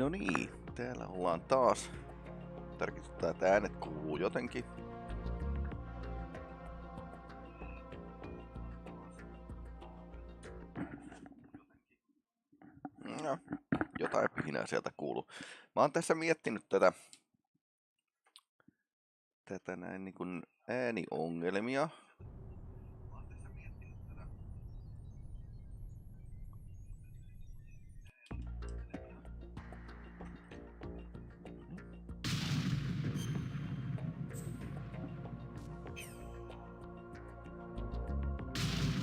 No niin, täällä ollaan taas. Tarkistaa, että äänet kuuluu jotenkin. No, jotain pihinää sieltä kuuluu. Mä oon tässä miettinyt tätä näin niin kuin ääniongelmia.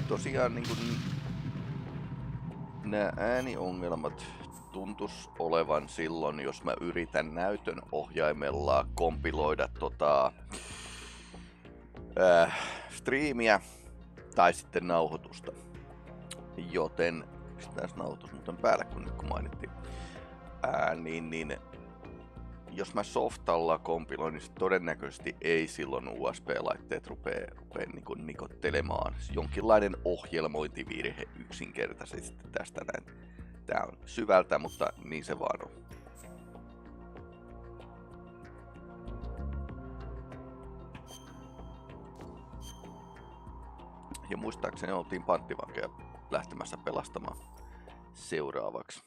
Tosiaan niin kuin nämä ääniongelmat tuntus olevan silloin, jos mä yritän näytön ohjaimella kompiloida striimiä tai sitten nauhoitusta. Joten pistetään nauhoitus muuten päälle, kun mainittiin. Niin jos mä softalla kompiloin, niin todennäköisesti ei silloin USB-laitteet rupee niin nikottelemaan. Jonkinlainen ohjelmointivirhe yksinkertaisesti tästä näin. Tää on syvältä, mutta niin se vaan on. Ja muistaakseni oltiin panttivankeja lähtemässä pelastamaan seuraavaksi.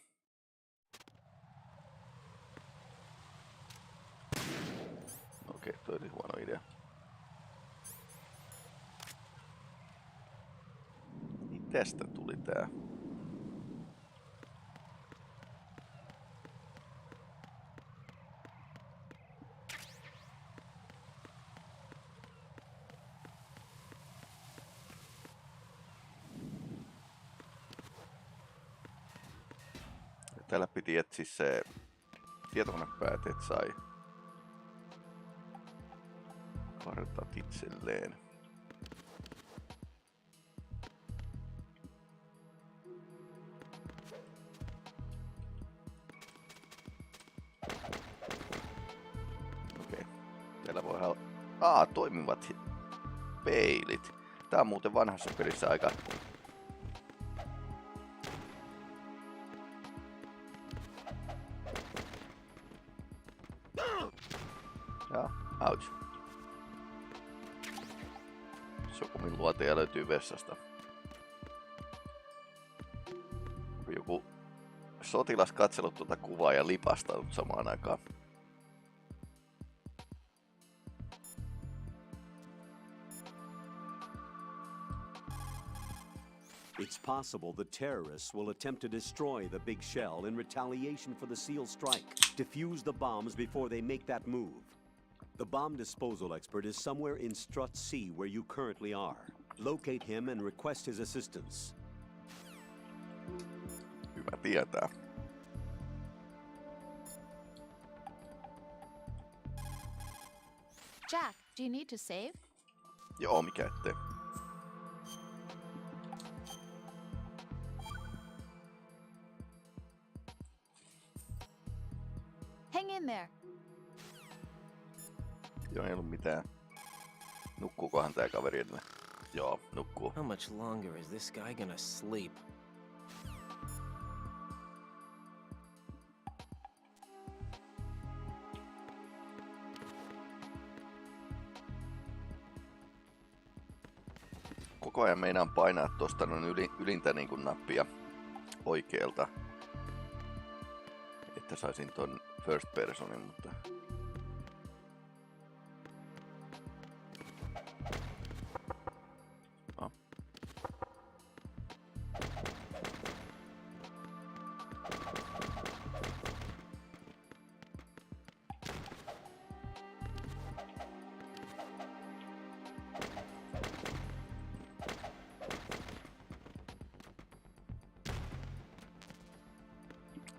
Okei, toi oli huono idea. Niin tästä tuli tää. Täällä piti etsiä se tietokonepäätet sai kartat itselleen. Okei. Täällä voi toimivat peilit. Tää on muuten vanhassa pelissä aika ouch. Sokomin luoteja löytyy vessasta. Joku sotilas katsellut tuota kuvaa ja lipastanut samaan aikaan. It's possible the terrorists will attempt to destroy the big shell in retaliation for the SEAL strike. Defuse the bombs before they make that move. The bomb disposal expert is somewhere in Strut C where you currently are. Locate him and request his assistance. Hyvä tietää. Jack, do you need to save? Joo, mikä ettei. Hang in there. Joo, ei ollut mitään. Nukkuukohan tää kaveri edelleen? Joo, nukkuu. How much longer is this guy gonna sleep? Koko ajan meinaan painaa tosta noin ylintä niin kuin nappia oikealta, että saisin ton first personin, mutta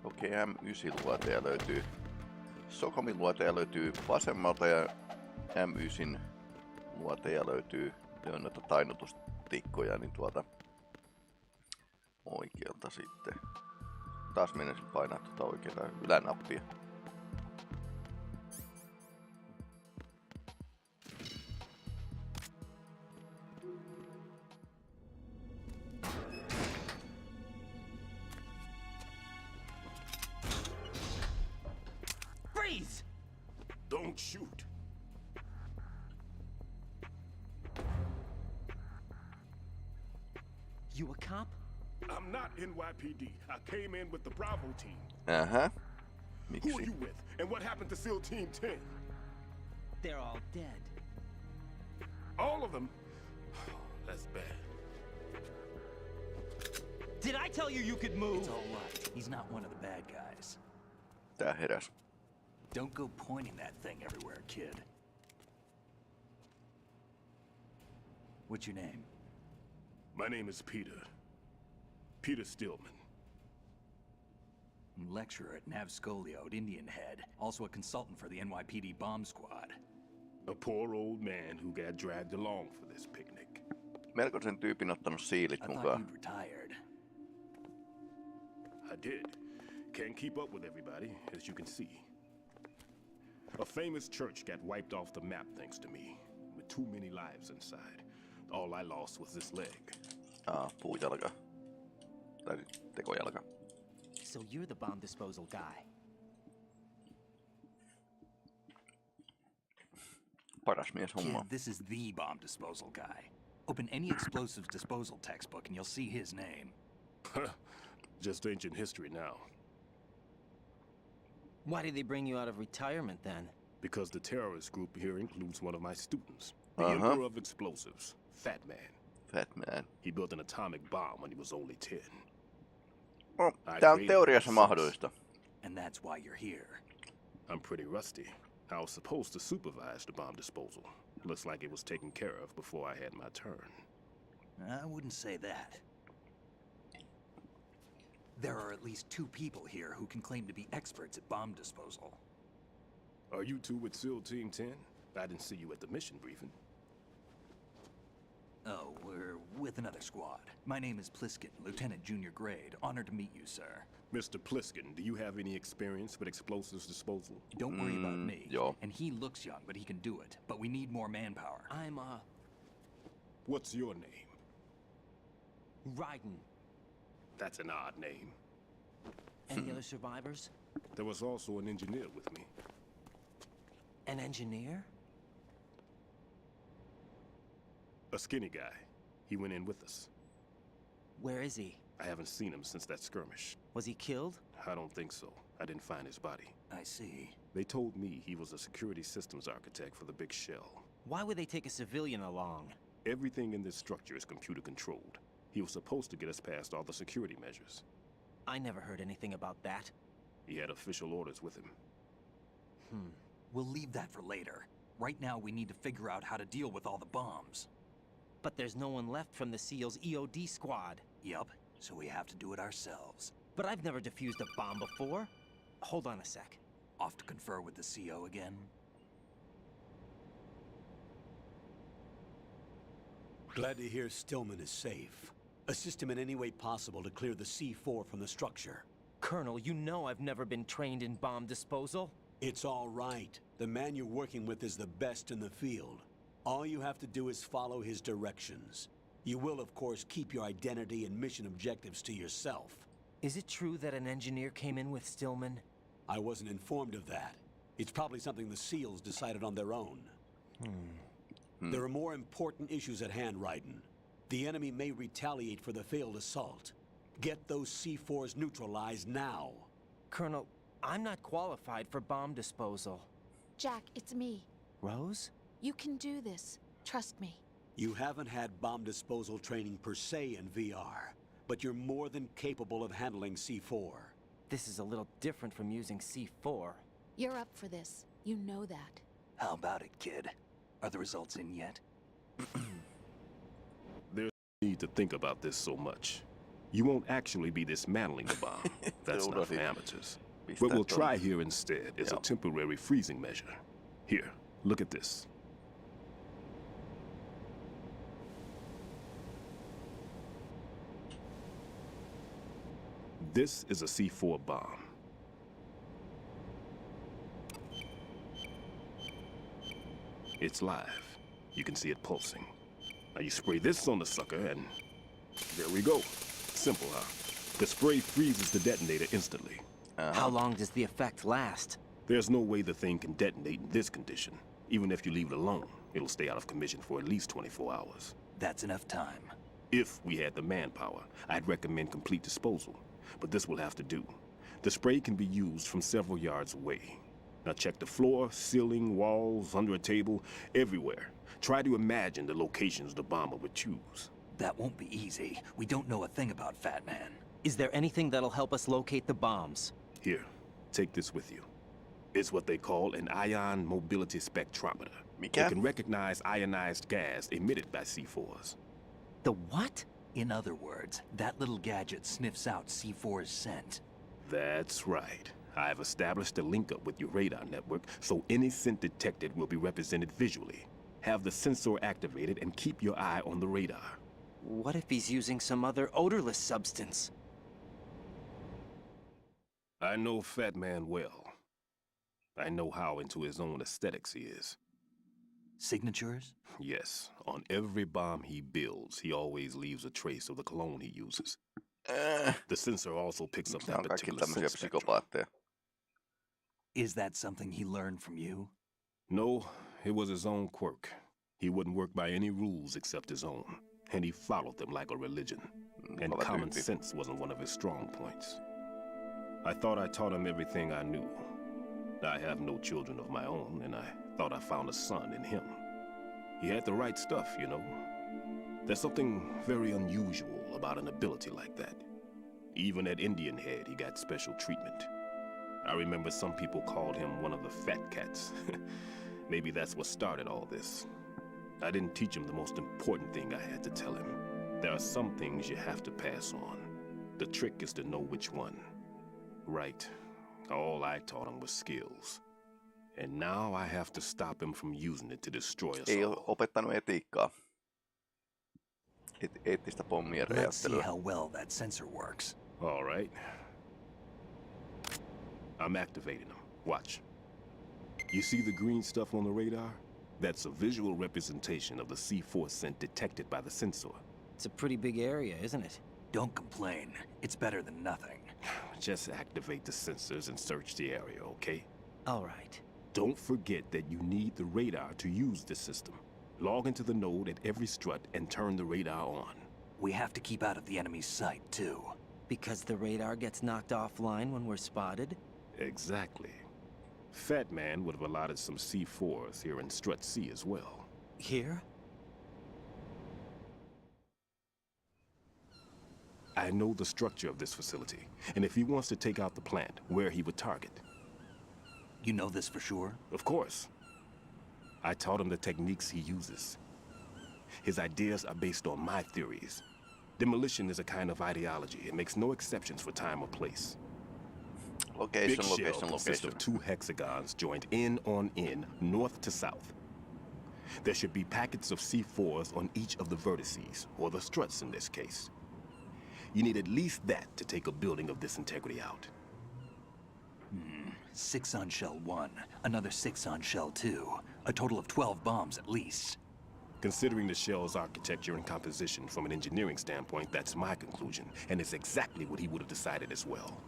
okei, M9-luoteja löytyy. Sokomin luoteja löytyy vasemmalta ja M9 luoteja löytyy. Ne on noita tainnutustikkoja, niin tuolta oikealta sitten. Taas menisin painaa tuota oikeaa ylänappia. Don't shoot. You a cop? I'm not NYPD. I came in with the Bravo team. Aha. Who are Miksi? you with? And what happened to SEAL Team 10? They're all dead. All of them? That's bad. Did I tell you you could move? It's all right. He's not one of the bad guys. Tää heräs. Don't go pointing that thing everywhere, kid. What's your name? My name is Peter. Peter Stillman. Lecturer at Nav Scolio at Indian Head. Also a consultant for the NYPD bomb squad. A poor old man who got dragged along for this picnic. Melko sen tyypin ottanut siilit I thought mukaan. you'd retired. I did. Can't keep up with everybody, as you can see. A famous church got wiped off the map thanks to me, with too many lives inside. All I lost was this leg. Puujalka. Tai tekojalka. So you're the bomb disposal guy. Paras mies Kid, homma. this is the bomb disposal guy. Open any explosives disposal textbook and you'll see his name. Just ancient history now. Why did they bring you out of retirement then? Because the terrorist group here includes one of my students, the Uh-huh. Emperor of Explosives, Fat Man. Fat man. He built an atomic bomb when he was only 10. No, I tää on created teoriassa it mahdollista. And that's why you're here. I'm pretty rusty. I was supposed to supervise the bomb disposal. Looks like it was taken care of before I had my turn. I wouldn't say that. There are at least 2 people here who can claim to be experts at bomb disposal. Are you two with SEAL Team 10? I didn't see you at the mission briefing. Oh, we're with another squad. My name is Pliskin, Lieutenant Junior Grade. Honored to meet you, sir. Mr. Pliskin, do you have any experience with explosives disposal? Don't worry about me. joo. And he looks young, but he can do it. But we need more manpower. I'm, What's your name? Raiden. That's an odd name. Any other survivors? There was also an engineer with me. An engineer? A skinny guy. He went in with us. Where is he? I haven't seen him since that skirmish. Was he killed? I don't think so. I didn't find his body. I see. They told me he was a security systems architect for the big shell. Why would they take a civilian along? Everything in this structure is computer controlled. He was supposed to get us past all the security measures. I never heard anything about that. He had official orders with him. We'll leave that for later. Right now, we need to figure out how to deal with all the bombs. But there's no one left from the SEAL's EOD squad. Yup, so we have to do it ourselves. But I've never defused a bomb before. Hold on a sec. Off to confer with the CO again? Glad to hear Stillman is safe. Assist him in any way possible to clear the C4 from the structure. Colonel, you know I've never been trained in bomb disposal. It's all right. The man you're working with is the best in the field. All you have to do is follow his directions. You will, of course, keep your identity and mission objectives to yourself. Is it true that an engineer came in with Stillman? I wasn't informed of that. It's probably something the SEALs decided on their own. There are more important issues at hand, Raiden. The enemy may retaliate for the failed assault. Get those C4s neutralized now. Colonel, I'm not qualified for bomb disposal. Jack, it's me. Rose? You can do this. Trust me. You haven't had bomb disposal training per se in VR, but you're more than capable of handling C4. This is a little different from using C4. You're up for this. You know that. How about it, kid? Are the results in yet? There's no need to think about this so much. You won't actually be dismantling the bomb. That's not for amateurs. What we'll try here instead is a temporary freezing measure. Here, look at this. This is a C4 bomb. It's live. You can see it pulsing. Now you spray this on the sucker and there we go. Simple, huh? The spray freezes the detonator instantly. How long does the effect last? There's no way the thing can detonate in this condition. Even if you leave it alone, it'll stay out of commission for at least 24 hours. That's enough time. If we had the manpower, I'd recommend complete disposal. But this will have to do. The spray can be used from several yards away. Now check the floor, ceiling, walls, under a table, everywhere. Try to imagine the locations the bomber would choose. That won't be easy. We don't know a thing about Fat Man. Is there anything that'll help us locate the bombs? Here, take this with you. It's what they call an ion mobility spectrometer. It can recognize ionized gas emitted by C4s. The what? In other words, that little gadget sniffs out C4's scent. That's right. I've established a link-up with your radar network, so any scent detected will be represented visually. Have the sensor activated and keep your eye on the radar. What if he's using some other odorless substance? I know Fat Man well. I know how into his own aesthetics he is. Signatures? Yes. On every bomb he builds, he always leaves a trace of the cologne he uses. The sensor also picks up that particular scent spectrum. Is that something he learned from you? No, it was his own quirk. He wouldn't work by any rules except his own, and he followed them like a religion. And common sense wasn't one of his strong points. I thought I taught him everything I knew. I have no children of my own, and I thought I found a son in him. He had the right stuff, you know. There's something very unusual about an ability like that. Even at Indian Head, he got special treatment. I remember some people called him one of the fat cats. Maybe that's what started all this. I didn't teach him the most important thing I had to tell him. There are some things you have to pass on. The trick is to know which one. Right. All I taught him was skills. And now I have to stop him from using it to destroy us Ei all. opettanut etiikkaa. Eettistä pommien Let's see räjäyttelyä. how well that sensor works. All right. I'm activating them. Watch. You see the green stuff on the radar? That's a visual representation of the C4 scent detected by the sensor. It's a pretty big area, isn't it? Don't complain. It's better than nothing. Just activate the sensors and search the area, okay? All right. Don't forget that you need the radar to use the system. Log into the node at every strut and turn the radar on. We have to keep out of the enemy's sight, too. Because the radar gets knocked offline when we're spotted? Exactly. Fat Man would have allotted some C4s here in Strut C as well. Here? I know the structure of this facility, and if he wants to take out the plant, where he would target. You know this for sure? Of course. I taught him the techniques he uses. His ideas are based on my theories. Demolition is a kind of ideology. It makes no exceptions for time or place. Location, Big shell location, consists location. of 2 hexagons joined end on end, north to south. There should be packets of C4s on each of the vertices, or the struts in this case. You need at least that to take a building of this integrity out. 6 on shell 1, another 6 on shell 2. A total of 12 bombs at least. Considering the shell's architecture and composition from an engineering standpoint, that's my conclusion, and it's exactly what he would have decided as well.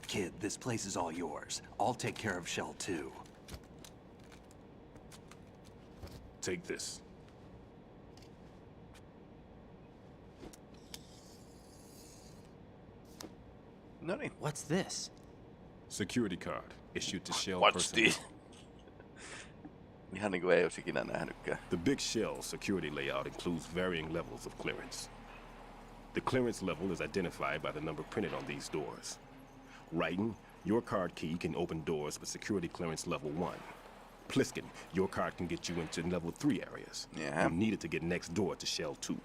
Kid, this place is all yours. I'll take care of shell 2. Take this. Noniin. What's this? Security card issued to shell What's personnel. this? Ihan niinku ei ois ikinä nähnytkään. The big shell security layout includes varying levels of clearance. The clearance level is identified by the number printed on these doors. Writing, your card key can open doors with security clearance level 1. Pliskin, your card can get you into level 3 areas. Yeah. You needed to get next door to shell 2.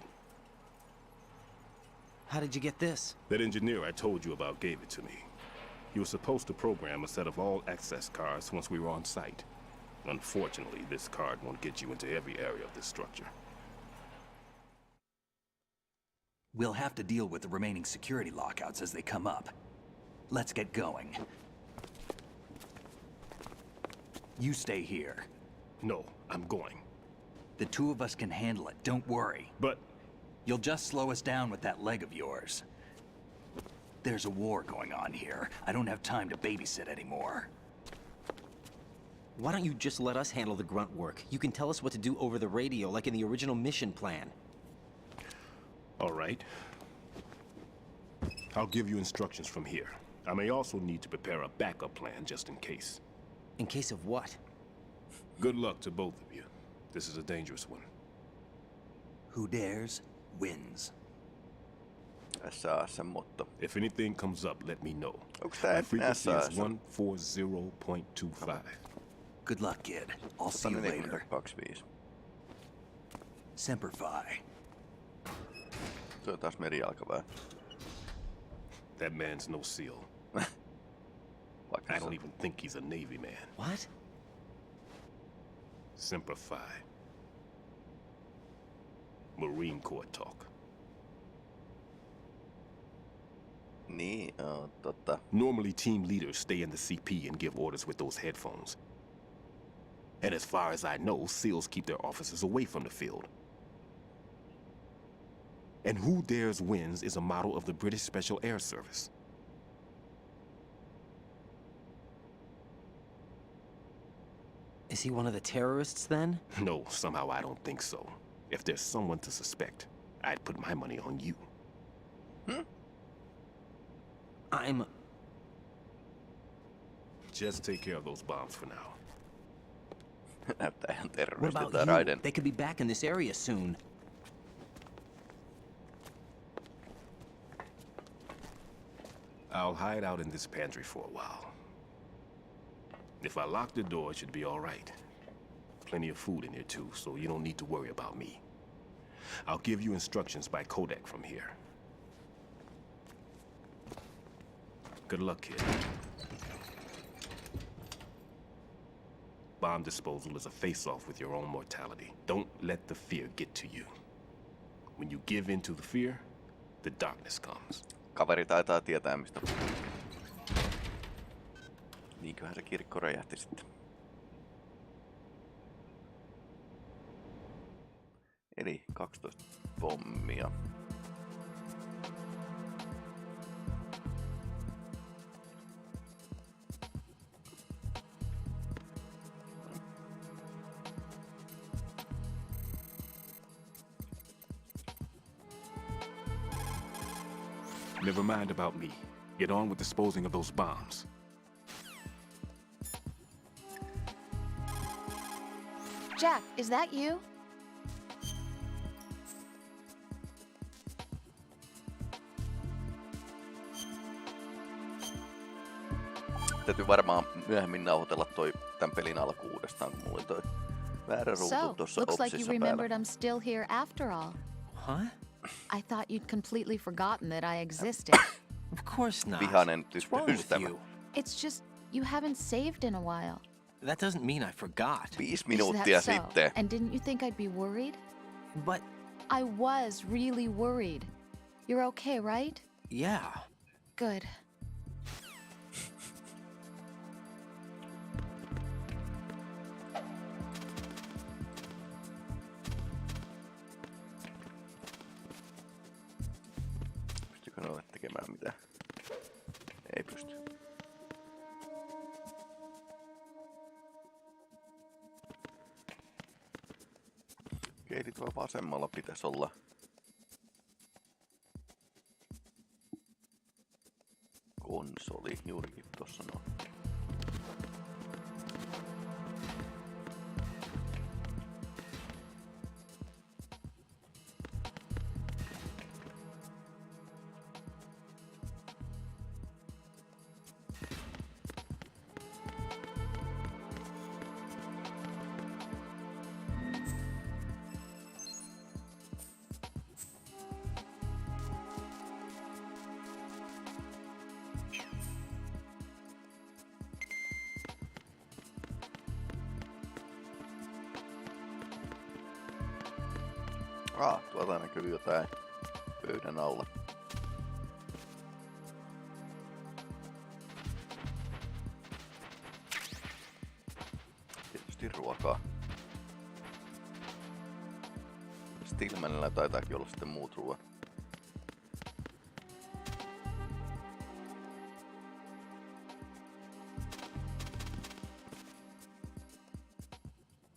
How did you get this? That engineer I told you about gave it to me. He was supposed to program a set of all access cards once we were on site. Unfortunately, this card won't get you into every area of this structure. We'll have to deal with the remaining security lockouts as they come up. Let's get going. You stay here. No, I'm going. The 2 of us can handle it, don't worry. But You'll just slow us down with that leg of yours. There's a war going on here. I don't have time to babysit anymore. Why don't you just let us handle the grunt work? You can tell us what to do over the radio, like in the original mission plan. All right. I'll give you instructions from here. I may also need to prepare a backup plan just in case. In case of what? Good luck to both of you. This is a dangerous one. Who dares, wins. Tässä on se motto. If anything comes up, let me know. Onks tää My frequency SAS? is 140.25. Good luck, kid. I'll see you later. 142.5. Semper Fi. Se on taas merijalkaväen. That man's no SEAL. I don't even think he's a Navy man. What? Semper Fi. Marine Corps talk. Niin, Normally, team leaders stay in the CP and give orders with those headphones. And as far as I know, SEALs keep their officers away from the field. And Who Dares Wins is a model of the British Special Air Service. Is he one of the terrorists then? No, somehow I don't think so. If there's someone to suspect, I'd put my money on you. Just take care of those bombs for now. näyttää ihan What terroristilta about you? Raiden. They could be back in this area soon. I'll hide out in this pantry for a while. If I lock the door, it should be all right. Plenty of food in here too, so you don't need to worry about me. I'll give you instructions by codec from here. Good luck, kid. Bomb disposal is a face-off with your own mortality. Don't let the fear get to you. When you give in to the fear, the darkness comes. Kaveri taitaa tietää mistä. Niinköhän se kirkko räjähti sitten. Eli 12 pommia. Never mind about me. Get on with disposing of those bombs. Jack, is that you? Täytyy varmaan myöhemmin nauhoitella tän pelin alku uudestaan, kun mulla oli toi väärä ruutu So, tuossa looks like you Opsissa remembered päällä. I'm still here after all. Huh? I thought you'd completely forgotten that I existed. Of course not. Vihainen What's wrong with tyttöystävä. you? It's just, you haven't saved in a while. That doesn't mean I forgot. 5 Is minuuttia that so? sitten. And didn't you think I'd be worried? But, I was really worried. You're okay, right? yeah. Good. Pystykö noille tekemään mitään? Ei pysty. Eli tuo vasemmalla pitäisi olla konsoli juurikin tuossa noin. Tuolta näkyy jotain pöydän alla. Tietysti ruokaa. Stillmanilla taitaakin olla sitten muut ruoat.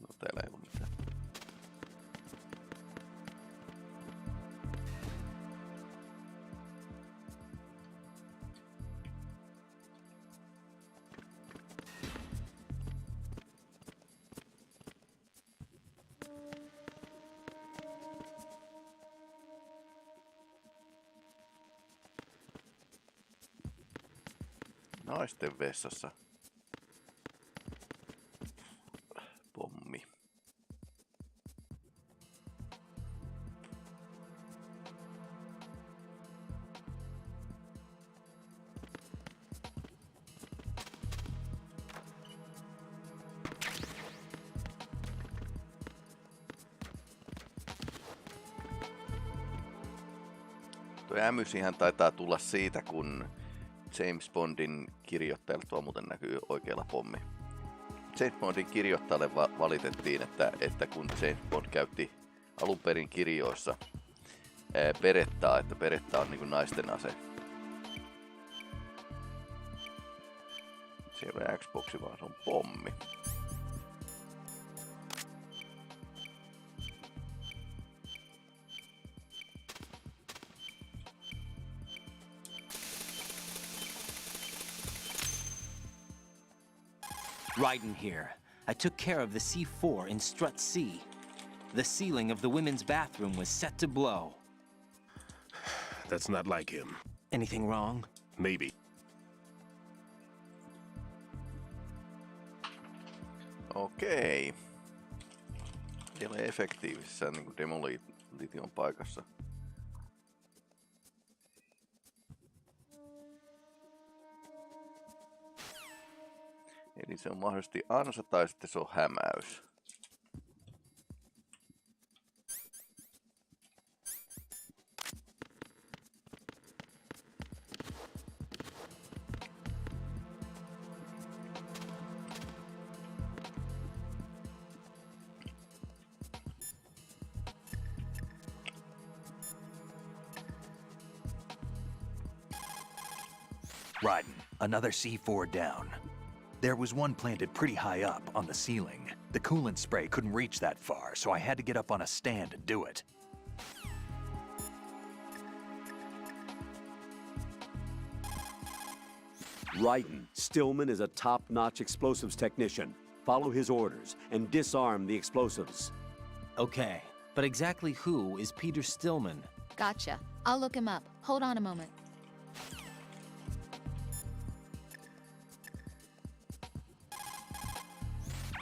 No täällä ei ole mitään. Naisten vessassa. Pommi. Tuo ämysihän taitaa tulla siitä, kun James Bondin kirjoittajalle, tuo muuten näkyy oikealla pommi. James Bondin kirjoittajalle valitettiin, että kun James Bond käytti alun perin kirjoissa berettaa, että beretta on niinku naisten ase. Se ei ole Xboxi, vaan se on pommi. Raiden here. I took care of the C4 in Strut C. The ceiling of the women's bathroom was set to blow. That's not like him. Anything wrong? Maybe. Okei. Ei ole efektiivisessä niin kuin demolition paikassa. Eli se on mahdollisesti ansa tai sitten se on hämäys. Raiden, another C4 down. There was one planted pretty high up on the ceiling. The coolant spray couldn't reach that far, so I had to get up on a stand and do it. Raiden, Stillman is a top-notch explosives technician. Follow his orders and disarm the explosives. Okay, but exactly who is Peter Stillman? Gotcha. I'll look him up. Hold on a moment.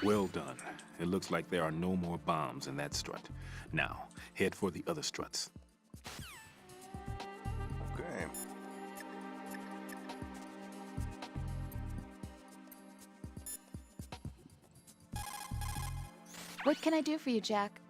Well done. It looks like there are no more bombs in that strut. Now, head for the other struts. Okay. What can I do for you, Jack?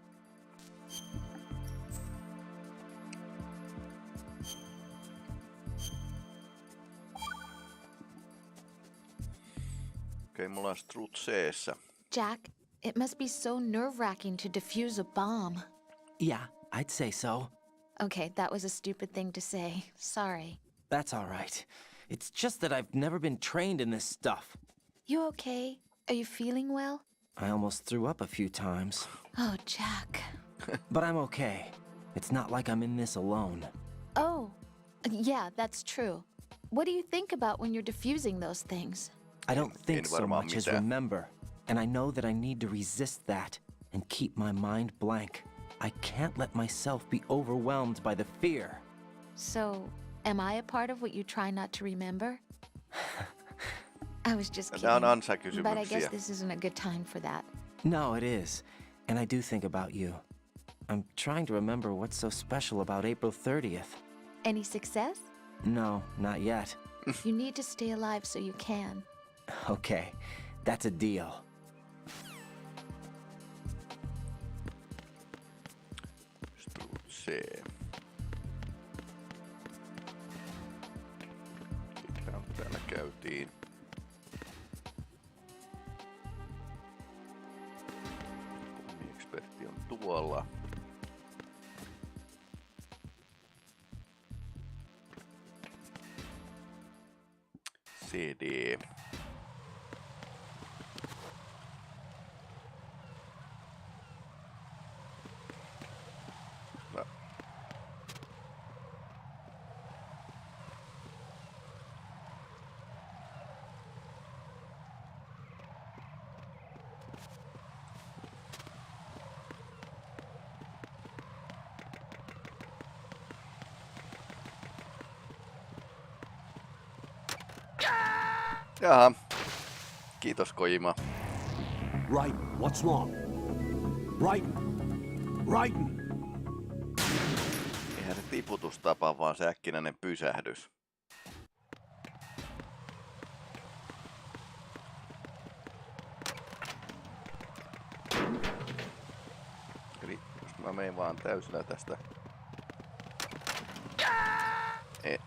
Okei, mulla on strut C-ssä. Jack, it must be so nerve-wracking to defuse a bomb. Yeah, I'd say so. Okay, that was a stupid thing to say. Sorry. That's all right. It's just that I've never been trained in this stuff. You okay? Are you feeling well? I almost threw up a few times. Oh, Jack. But I'm okay. It's not like I'm in this alone. Oh, yeah, that's true. What do you think about when you're defusing those things? I don't think so much as remember. And I know that I need to resist that and keep my mind blank. I can't let myself be overwhelmed by the fear. So, am I a part of what you try not to remember? I was just kidding. But I guess this isn't a good time for that. No, it is. And I do think about you. I'm trying to remember what's so special about April 30th. Any success? No, not yet. You need to stay alive so you can. Okay, that's a deal. C. Täällä käytiin. Ekspertti on tuolla. Ready. No. Jaha. Kiitos Kojima. Raiden, what's wrong? Raiden! Raiden! Eihän se tiputustapa, vaan se äkkinäinen pysähdys. Eli jos mä menen vaan täysillä tästä.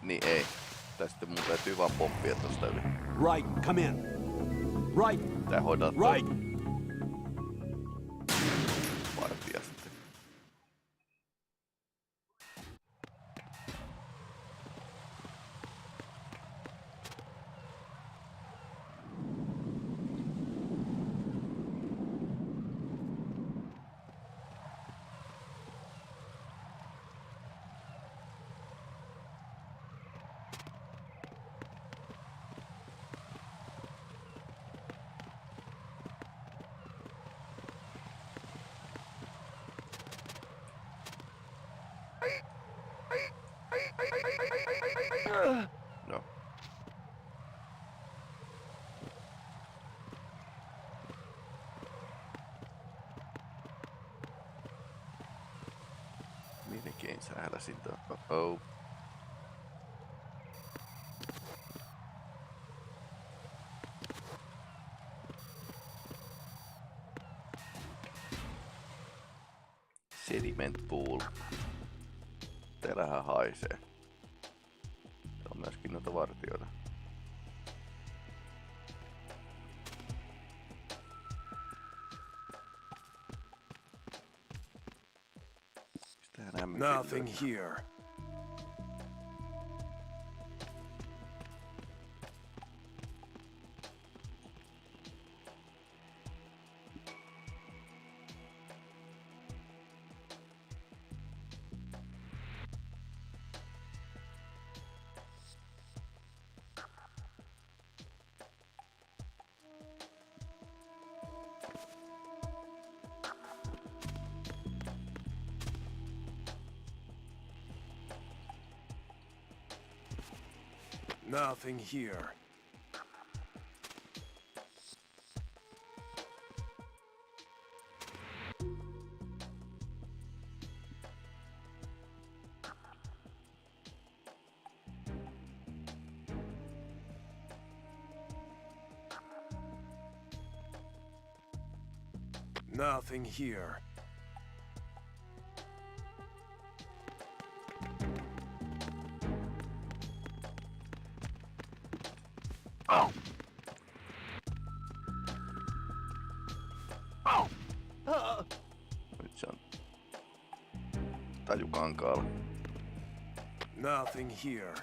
Niin ei. Tästä mun täytyy vaan pomppia tosta yli. Raiden, come in. Raiden. Tää hoidaa Raiden. Vartija sitten. No. Melkein sähläsin tuon. Oh. Sediment pool. Täällähän haisee. Täällä on myöskin noita vartijoita. Nothing here. Nothing here. Nothing here. Nyt se on tajukankaalla. Nothing here.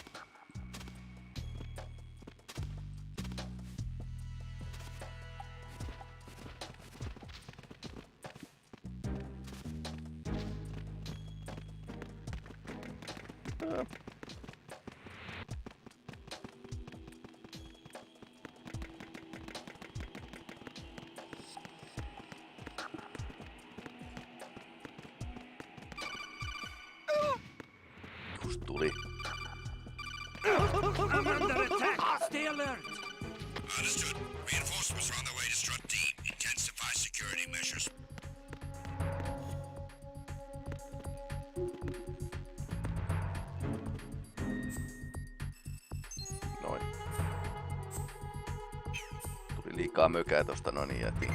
Just tuli. I'm under attack. Stay alert. Understood. Reinforcements are on their way to Strut D. Intensify security measures. Noin. Tuli liikaa mökää tosta, no niin jätin.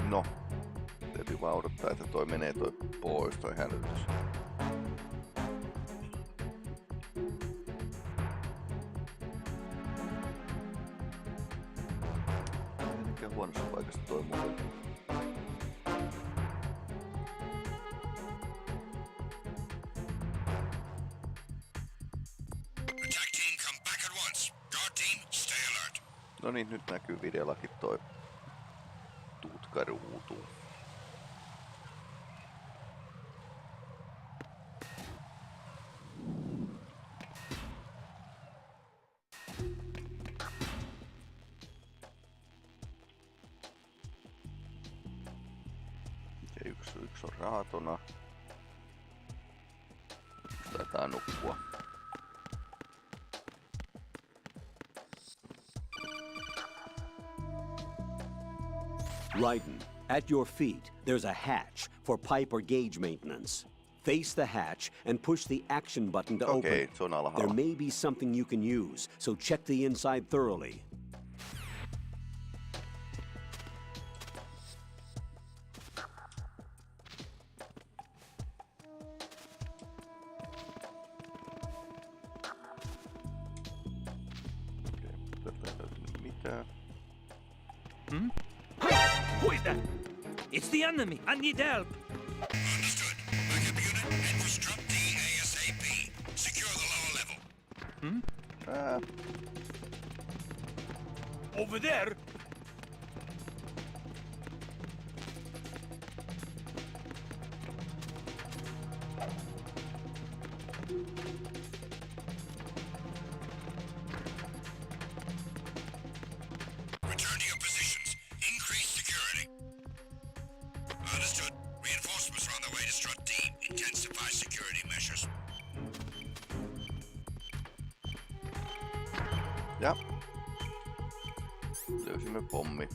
No, täytyy vaan odottaa, että toi menee pois, toi hälytys. Mikä huonossa paikassa toi mulle. Attack team, come back at once. Guard team, stay alert. No niin, nyt näkyy videollakin toi tutkaruutu. Ja yksi on raatona. Taitaa nukkua. Raiden, at your feet, there's a hatch for pipe or gauge maintenance. Face the hatch and push the action button to open it. Se on alhaalla. There may be something you can use, so check the inside thoroughly. Who is that? It's the enemy. I need help. Understood. Backup unit, instruct D ASAP. Secure the lower level. Over there. Return to your positions. Increase security. Understood. Reinforcements are on their way to strut D. Intensify security measures. Ja. Löysimme pommi.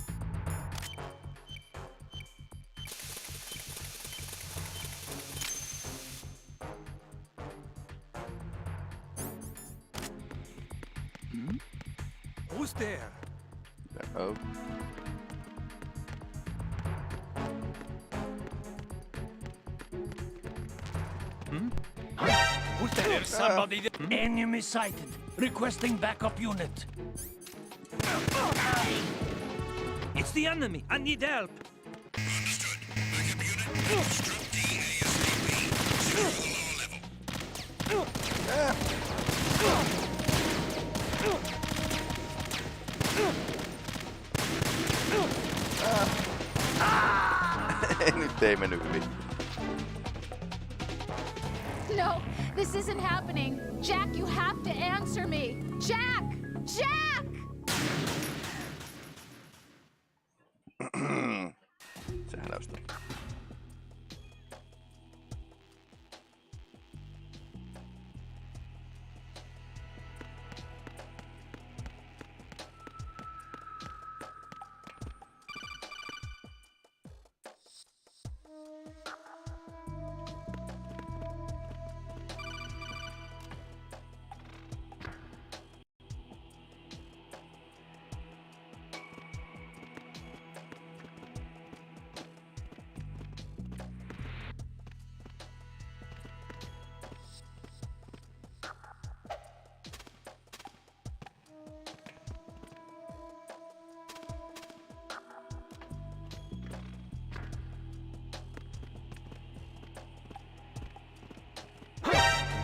Who's there? Oh. Who's there? There's somebody there. Enemy sighted. Requesting backup unit. It's the enemy. I need help. Understood. Backup unit, instruct D ASAP. Secure the lower level. Nyt ei mennyt yli. No, this isn't happening. Jack, you have to answer me. Jack! Jack! Sähläystä.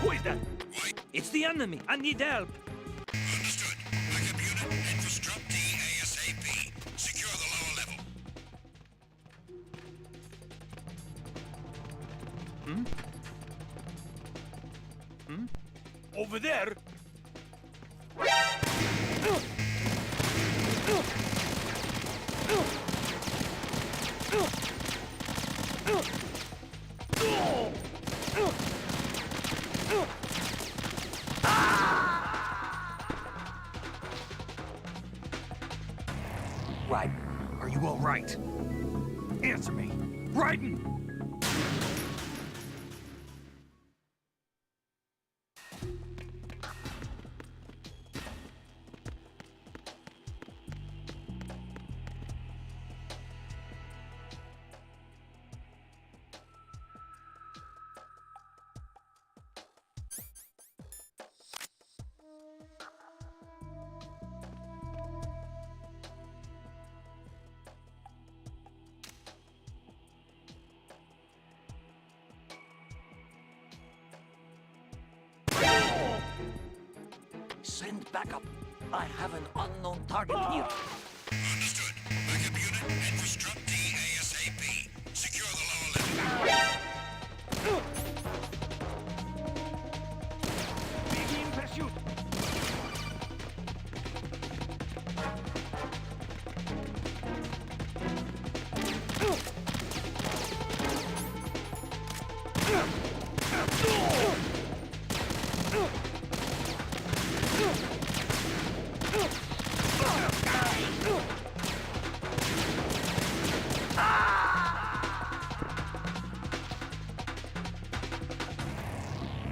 Who is that? It's the enemy. I need help. Understood. Backup unit, instruct D ASAP. Secure the lower level. Over there. Raiden, are you all right? Answer me. Raiden! backup. I have an unknown target here. Understood. Backup unit, head for strut D ASAP. Secure the lower level. Begin pursuit.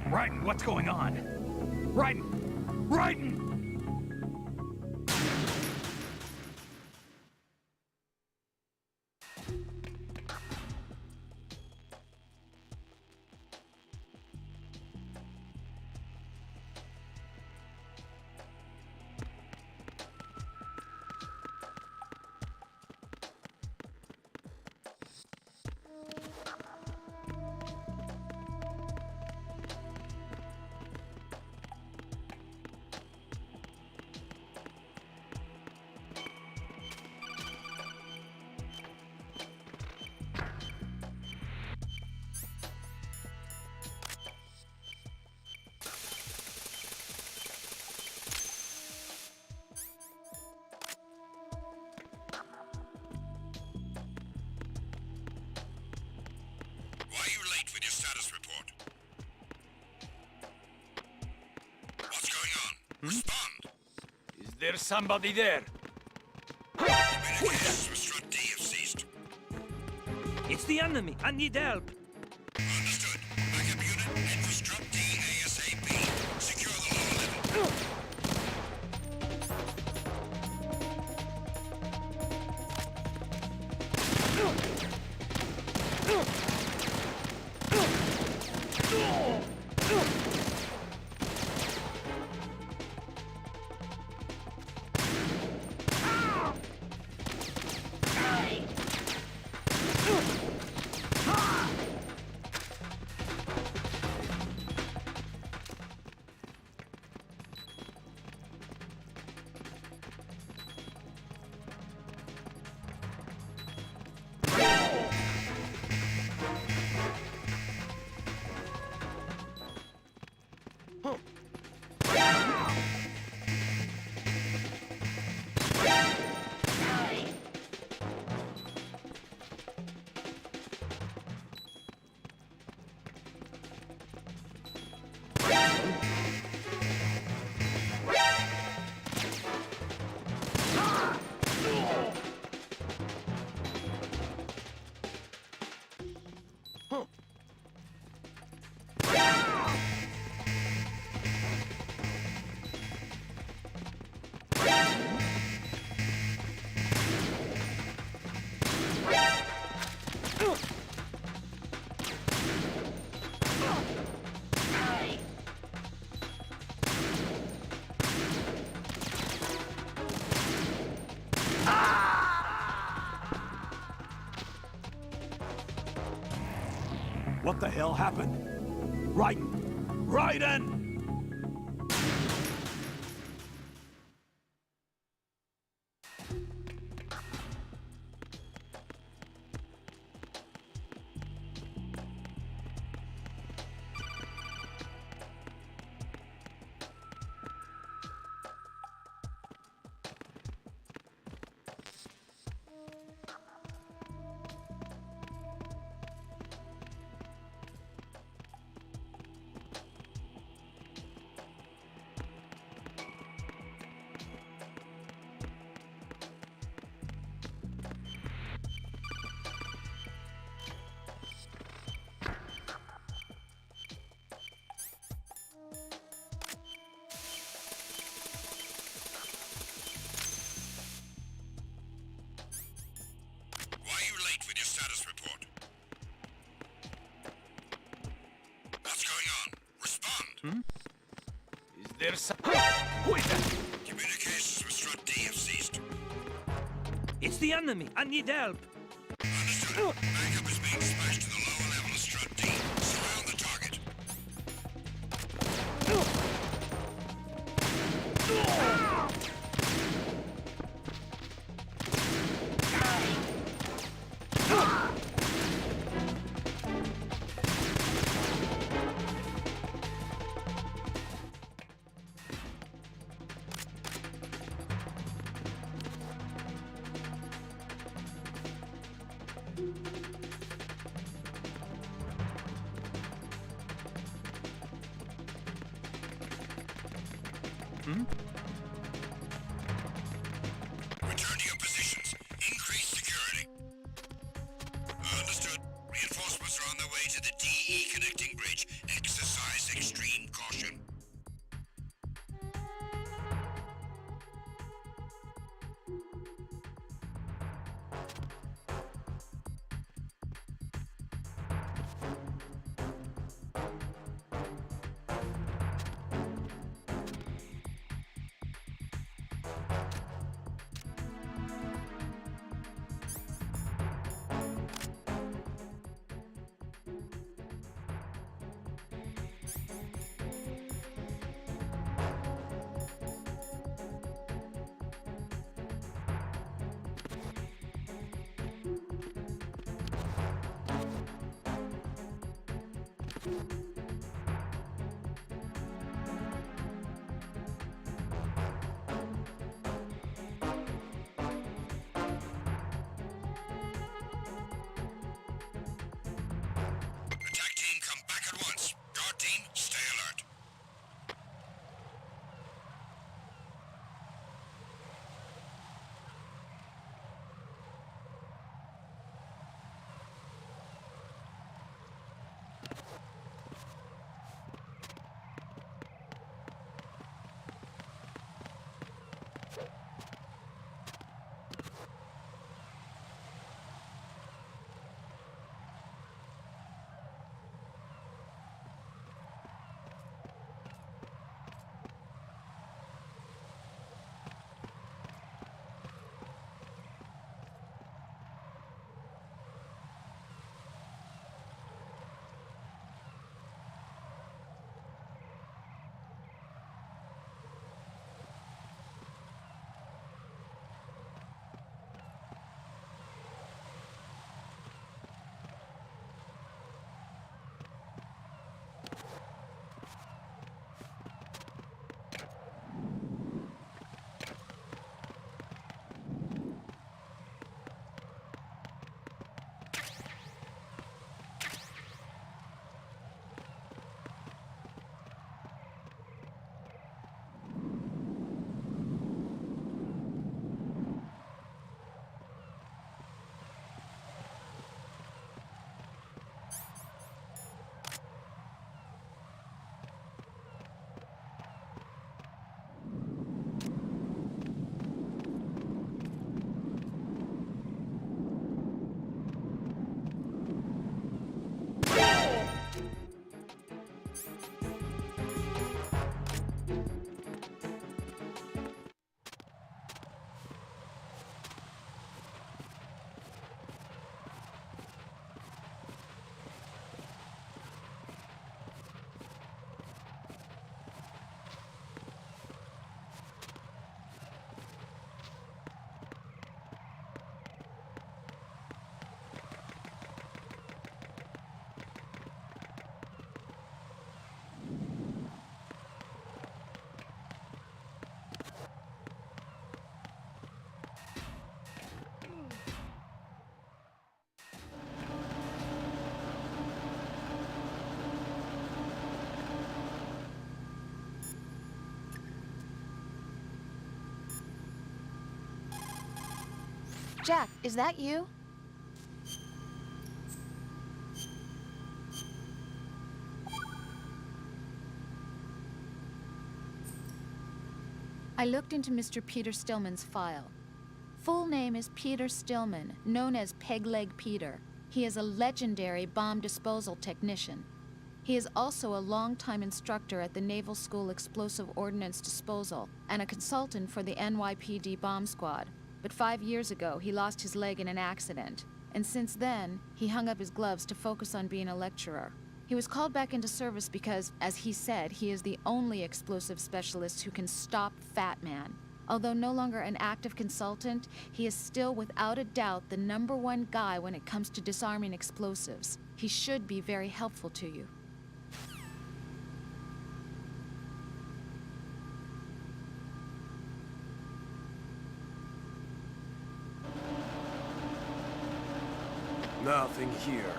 Raiden, what's going on? Raiden! Raiden! Why are you late with your status report? What's going on? Respond! Is there somebody there? Communications with strut D have ceased. It's the enemy. I need help. Understood. Backup unit, head for strut D ASAP. Secure the lower level. What the hell happened? Raiden! Raiden! There's some... Who is that? Communications with strut D have ceased. It's the enemy. I need help. Understood. Backup is being dispatched to the lower level of strut D. Surround the target. Return to your positions. Increase security. Understood. Reinforcements are on their way to the DE connecting bridge. Exercise extreme caution. Attack team, come back at once. Guard team, stay alert. Jack, is that you? I looked into Mr. Peter Stillman's file. Full name is Peter Stillman, known as Peg-Leg Peter. He is a legendary bomb disposal technician. He is also a longtime instructor at the Naval School Explosive Ordnance Disposal and a consultant for the NYPD bomb squad. But 5 years ago, he lost his leg in an accident. And since then, he hung up his gloves to focus on being a lecturer. He was called back into service because, as he said, he is the only explosive specialist who can stop Fat Man. Although no longer an active consultant, he is still without a doubt the #1 guy when it comes to disarming explosives. He should be very helpful to you. Nothing here.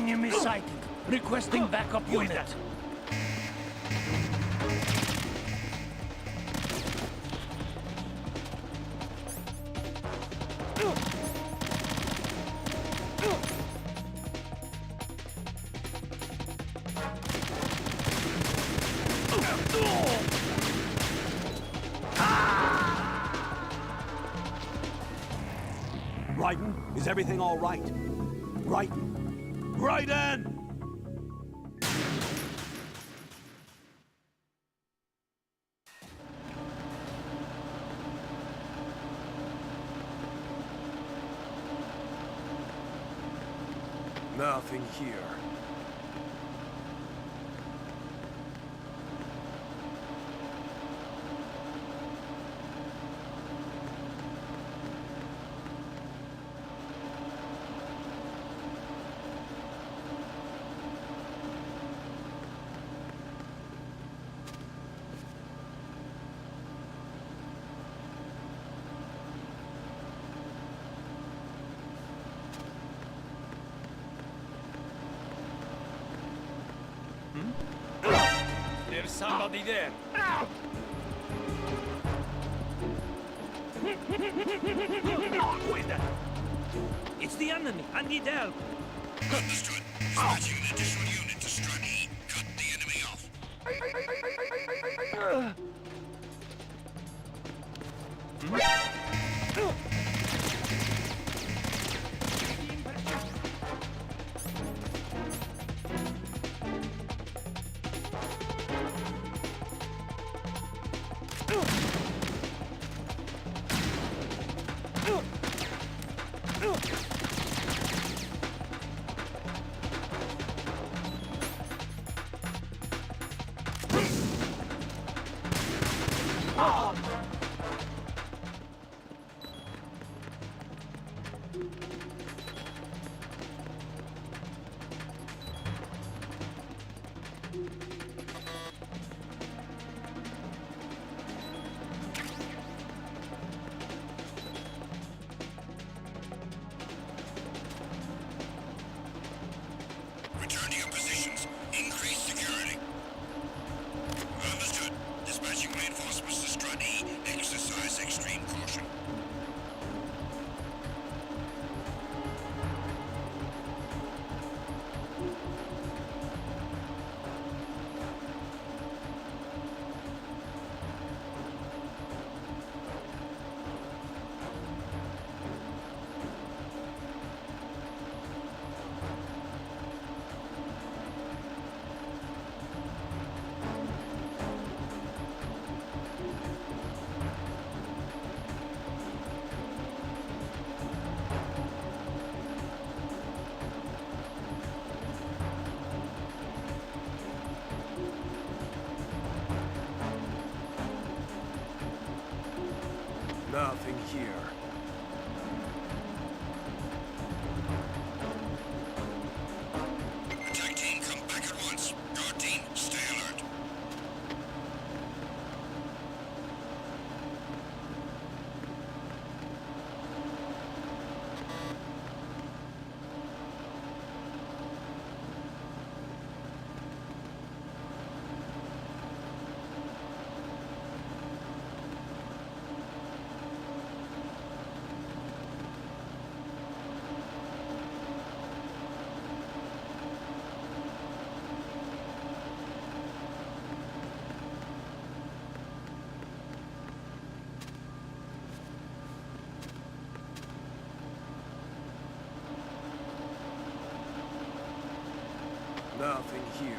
Enemy sighted. Requesting backup unit. Raiden, is everything all right? Raiden! Raiden! Nothing here. There's somebody there. Who is that? It's the enemy. I need help. Understood. Dispatching an additional unit to strut E. Cut the enemy off. Return to your positions. Increase security. Understood. Dispatching reinforcements to strut E. Exercise extreme caution. Nothing here. Attack team, come back at once. Guard team, stay alert. Nothing here.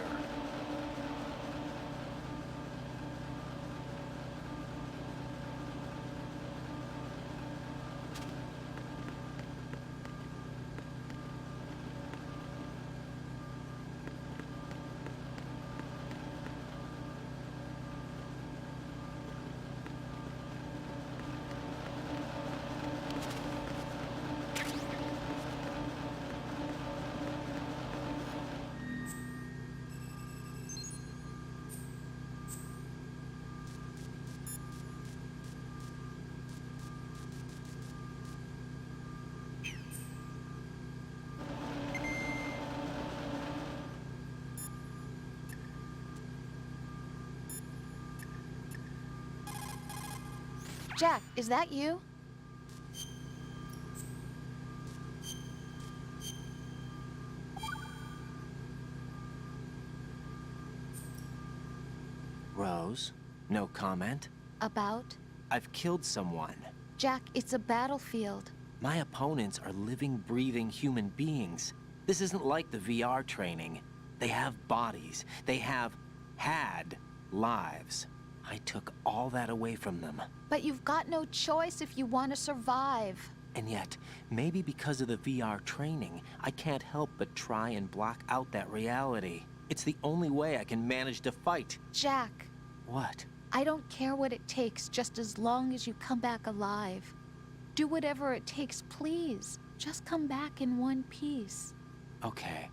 Jack, is that you? Rose, no comment? About? I've killed someone. Jack, it's a battlefield. My opponents are living, breathing human beings. This isn't like the VR training. They have bodies. They have had lives. I took all that away from them. But you've got no choice if you want to survive. And yet, maybe because of the VR training, I can't help but try and block out that reality. It's the only way I can manage to fight. Jack. What? I don't care what it takes, just as long as you come back alive. Do whatever it takes, please. Just come back in one piece. Okay.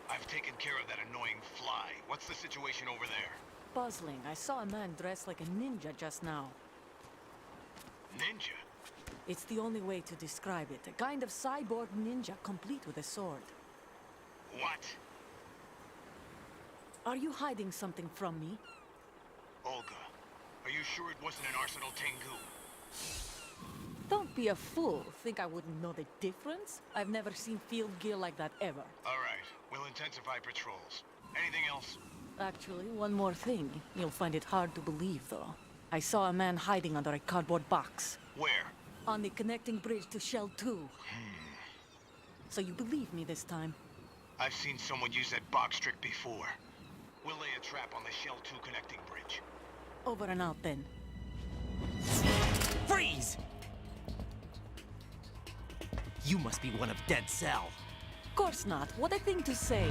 I've taken care of that annoying fly. What's the situation over there? Puzzling. I saw a man dressed like a ninja just now. Ninja? It's the only way to describe it. A kind of cyborg ninja, complete with a sword. What? Are you hiding something from me? Olga, are you sure it wasn't an Arsenal Tengu? Don't be a fool. Think I wouldn't know the difference? I've never seen field gear like that ever. All right, we'll intensify patrols. Anything else? Actually, one more thing. You'll find it hard to believe, though. I saw a man hiding under a cardboard box. Where? On the connecting bridge to Shell 2. So you believe me this time? I've seen someone use that box trick before. We'll lay a trap on the Shell 2 connecting bridge. Over and out, then. Freeze! You must be one of Dead Cell. Of course not. What a thing to say.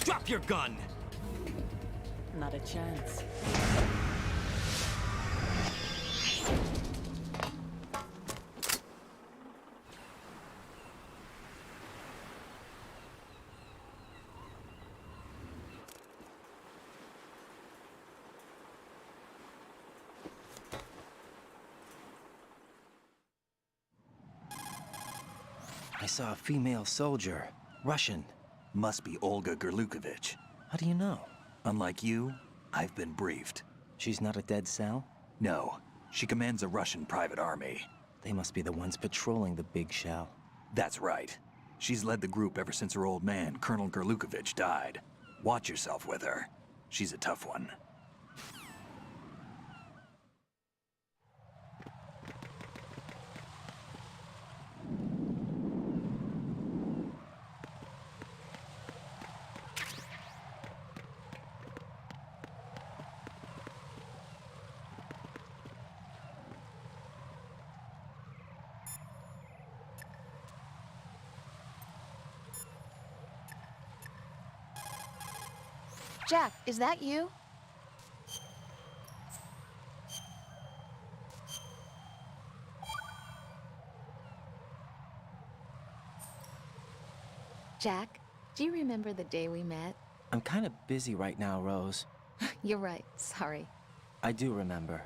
Drop your gun! Not a chance. I saw a female soldier. Russian. Must be Olga Gerlukovich. How do you know? Unlike you, I've been briefed. She's not a Dead Cell? No. She commands a Russian private army. They must be the ones patrolling the big shell. That's right. She's led the group ever since her old man, Colonel Gerlukovich, died. Watch yourself with her. She's a tough one. Jack, is that you? Jack, do you remember the day we met? I'm kind of busy right now, Rose. You're right, sorry. I do remember.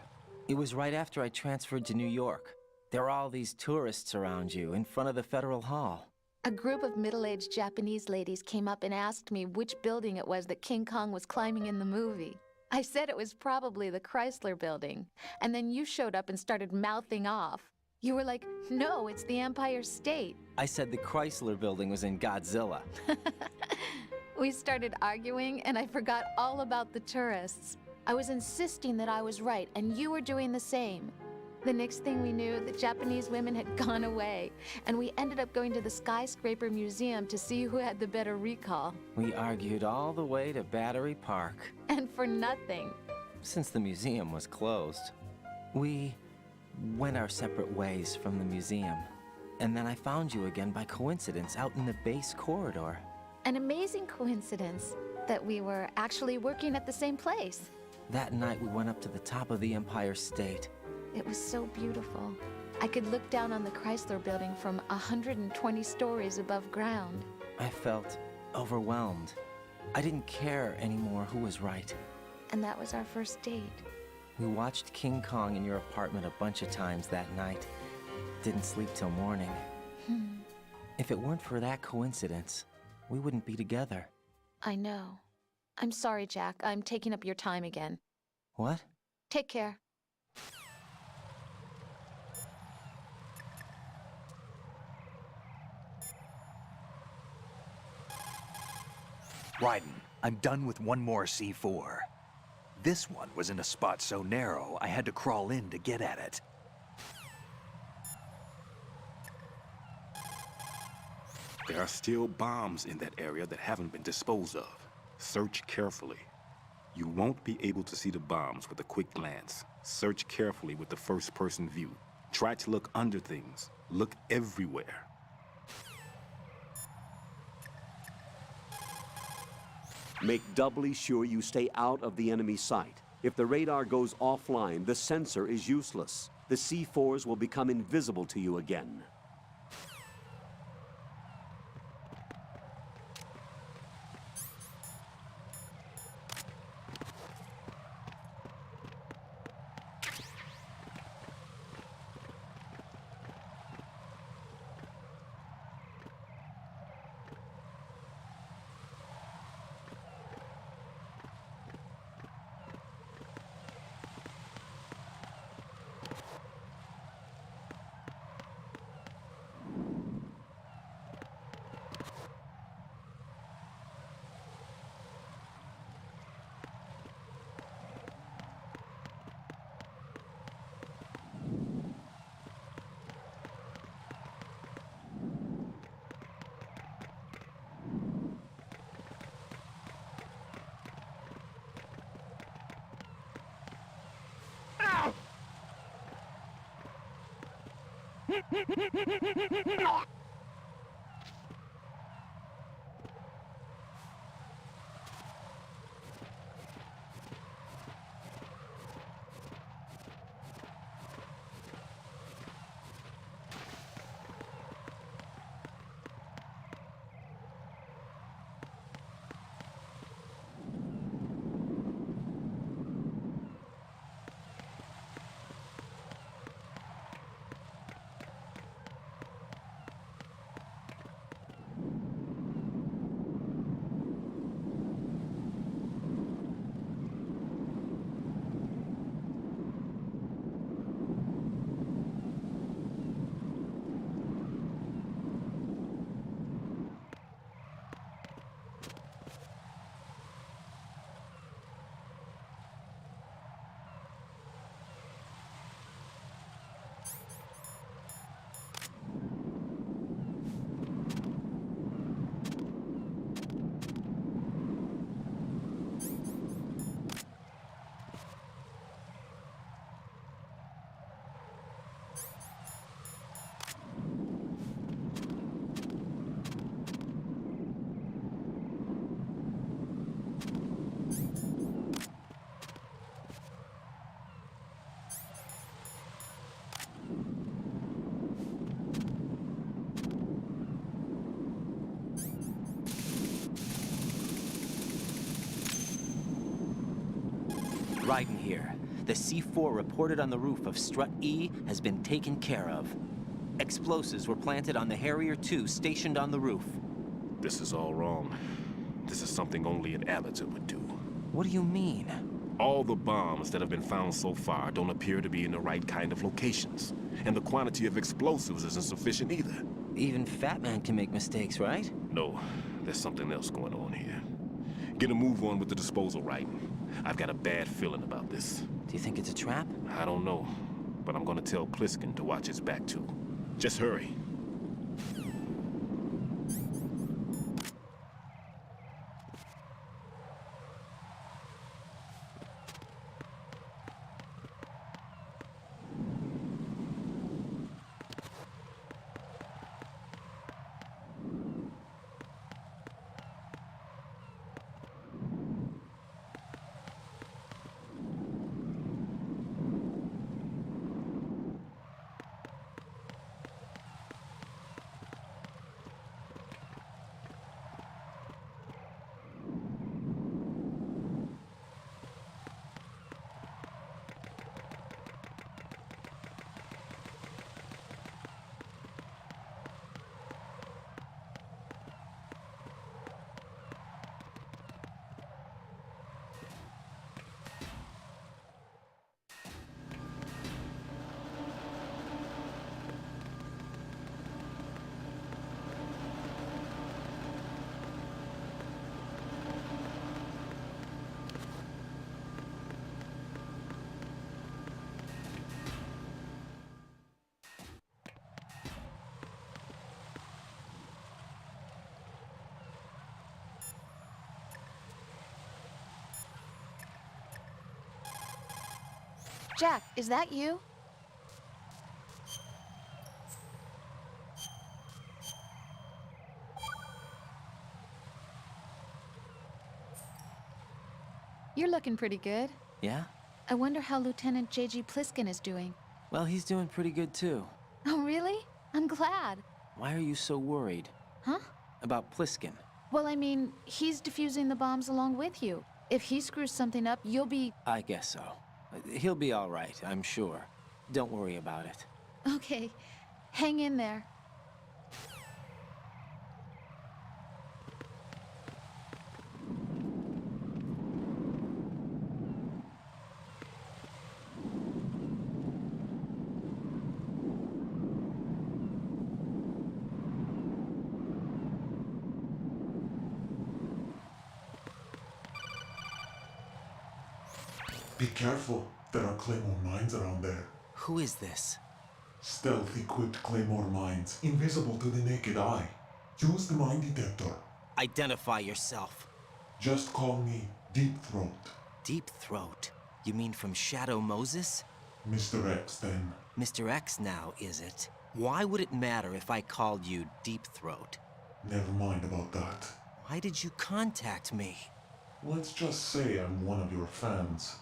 It was right after I transferred to New York. There were all these tourists around you in front of the Federal Hall. A group of middle-aged Japanese ladies came up and asked me which building it was that King Kong was climbing in the movie. I said it was probably the Chrysler Building, and then you showed up and started mouthing off. You were like, no, it's the Empire State. I said the Chrysler Building was in Godzilla. We started arguing, and I forgot all about the tourists. I was insisting that I was right, and you were doing the same. The next thing we knew, the Japanese women had gone away, and we ended up going to the Skyscraper Museum to see who had the better recall. We argued all the way to Battery Park. And for nothing. since the museum was closed. We went our separate ways from the museum. And then I found you again by coincidence out in the base corridor. An amazing coincidence that we were actually working at the same place. That night we went up to the top of the Empire State. It was so beautiful. I could look down on the Chrysler Building from 120 stories above ground. I felt overwhelmed. I didn't care anymore who was right. And that was our first date. We watched King Kong in your apartment a bunch of times that night. Didn't sleep till morning. If it weren't for that coincidence, we wouldn't be together. I know. I'm sorry, Jack. I'm taking up your time again. What? Take care. Raiden, I'm done with one more C4. This one was in a spot so narrow, I had to crawl in to get at it. There are still bombs in that area that haven't been disposed of. Search carefully. You won't be able to see the bombs with a quick glance. Search carefully with the first-person view. Try to look under things. Look everywhere. Make doubly sure you stay out of the enemy sight. If the radar goes offline, the sensor is useless. The C4s will become invisible to you again. Raiden here. The C4 reported on the roof of Strut E has been taken care of. Explosives were planted on the Harrier 2 stationed on the roof. This is all wrong. This is something only an amateur would do. What do you mean? All the bombs that have been found so far don't appear to be in the right kind of locations. And the quantity of explosives isn't sufficient either. Even Fat Man can make mistakes, right? No, there's something else going on here. Get a move on with the disposal, Raiden. I've got a bad feeling about this. Do you think it's a trap? I don't know, but I'm gonna tell Pliskin to watch his back too. Just hurry. Jack, is that you? You're looking pretty good. Yeah? I wonder how Lieutenant J.G. Pliskin is doing. Well, he's doing pretty good too. Oh, really? I'm glad. Why are you so worried? Huh? About Pliskin? Well, I mean, he's defusing the bombs along with you. If he screws something up, you'll be... I guess so. He'll be all right, I'm sure. Don't worry about it. Okay. Hang in there. Be careful. There are claymore mines around there. Who is this? Stealth-equipped claymore mines, invisible to the naked eye. Use the mine detector. Identify yourself. Just call me Deep Throat. Deep Throat? You mean from Shadow Moses? Mr. X, then. Mr. X now, is it? Why would it matter if I called you Deep Throat? Never mind about that. Why did you contact me? Let's just say I'm one of your fans.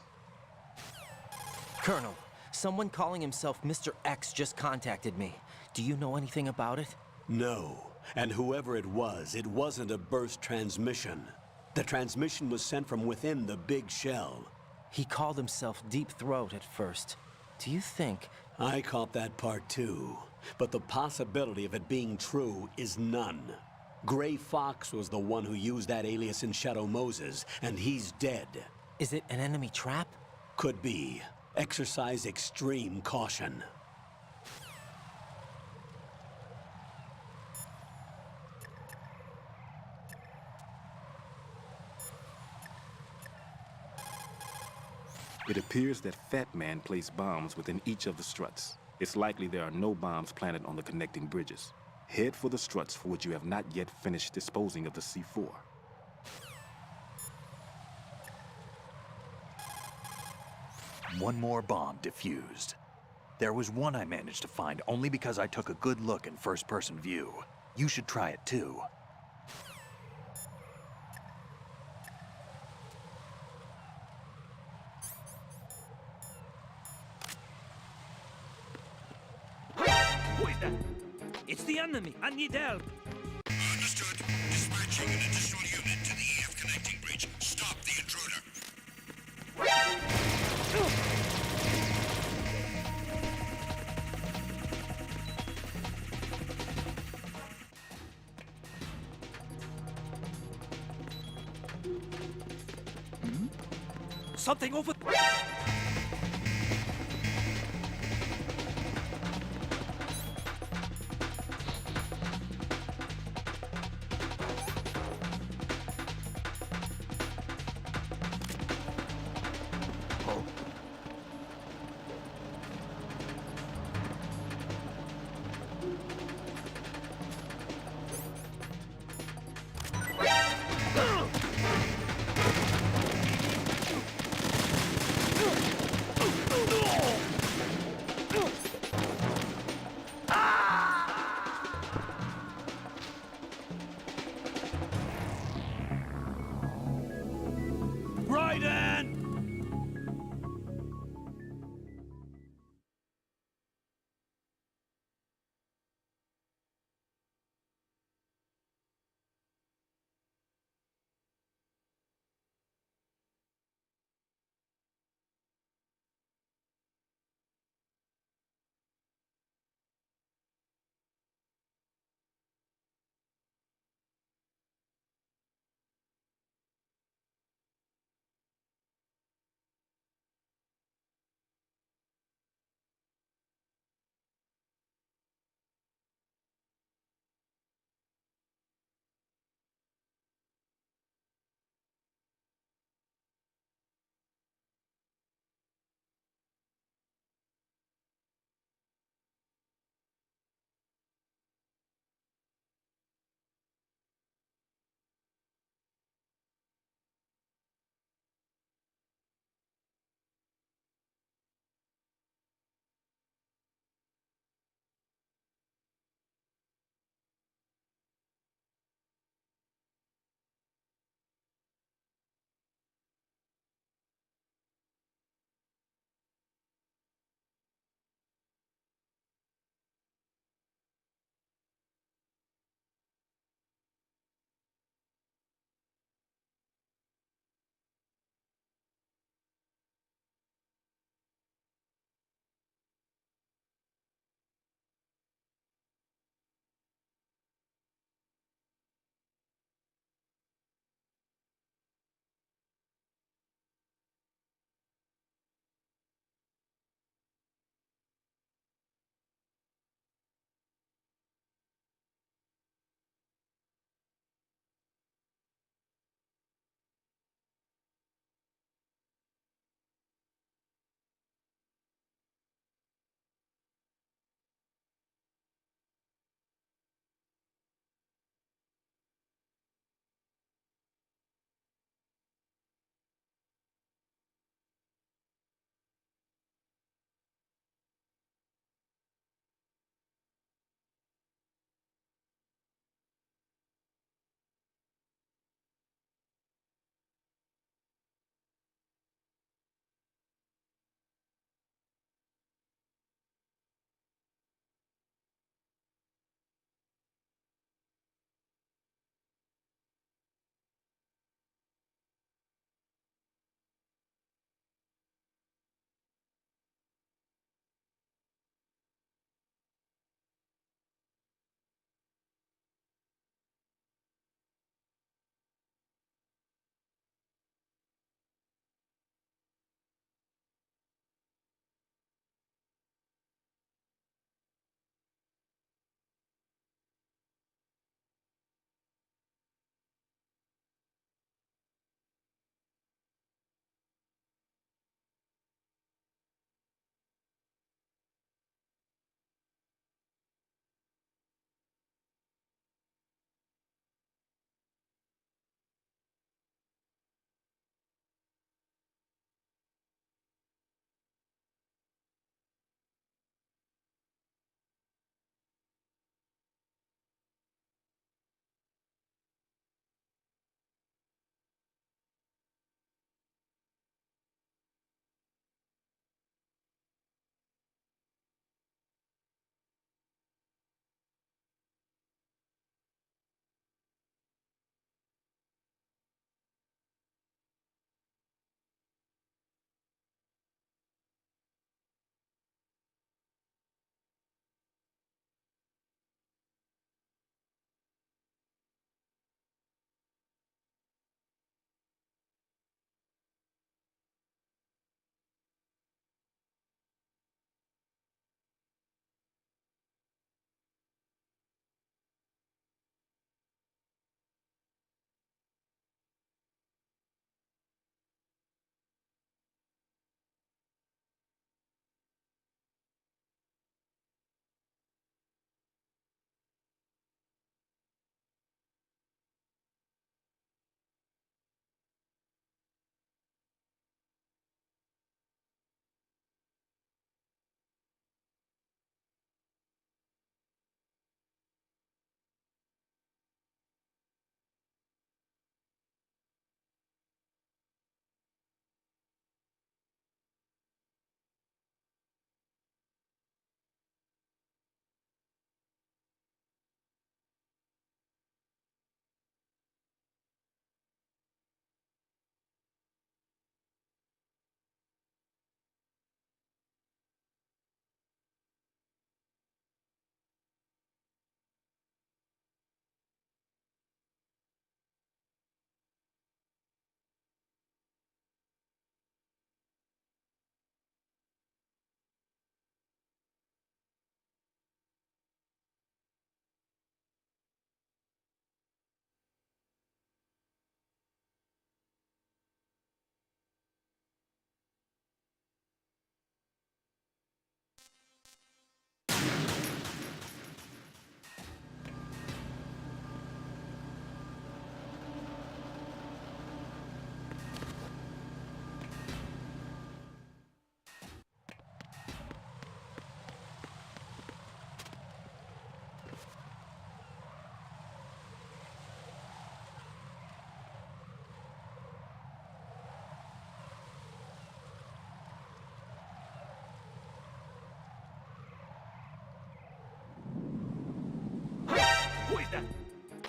Colonel, someone calling himself Mr. X just contacted me. Do you know anything about it? No. And whoever it wasn't a burst transmission. The transmission was sent from within the big shell. He called himself Deep Throat at first. Do you think... I caught that part too. But the possibility of it being true is none. Gray Fox was the one who used that alias in Shadow Moses, and he's dead. Is it an enemy trap? Could be. Exercise extreme caution. It appears that Fat Man placed bombs within each of the struts. It's likely there are no bombs planted on the connecting bridges. Head for the struts for which you have not yet finished disposing of the C4. One more bomb defused. There was one I managed to find only because I took a good look in first-person view. You should try it too. Who is that? It's the enemy. I need help. Understood. Dispatching an additional unit to the EF connecting bridge. Stop the intruder. Something over...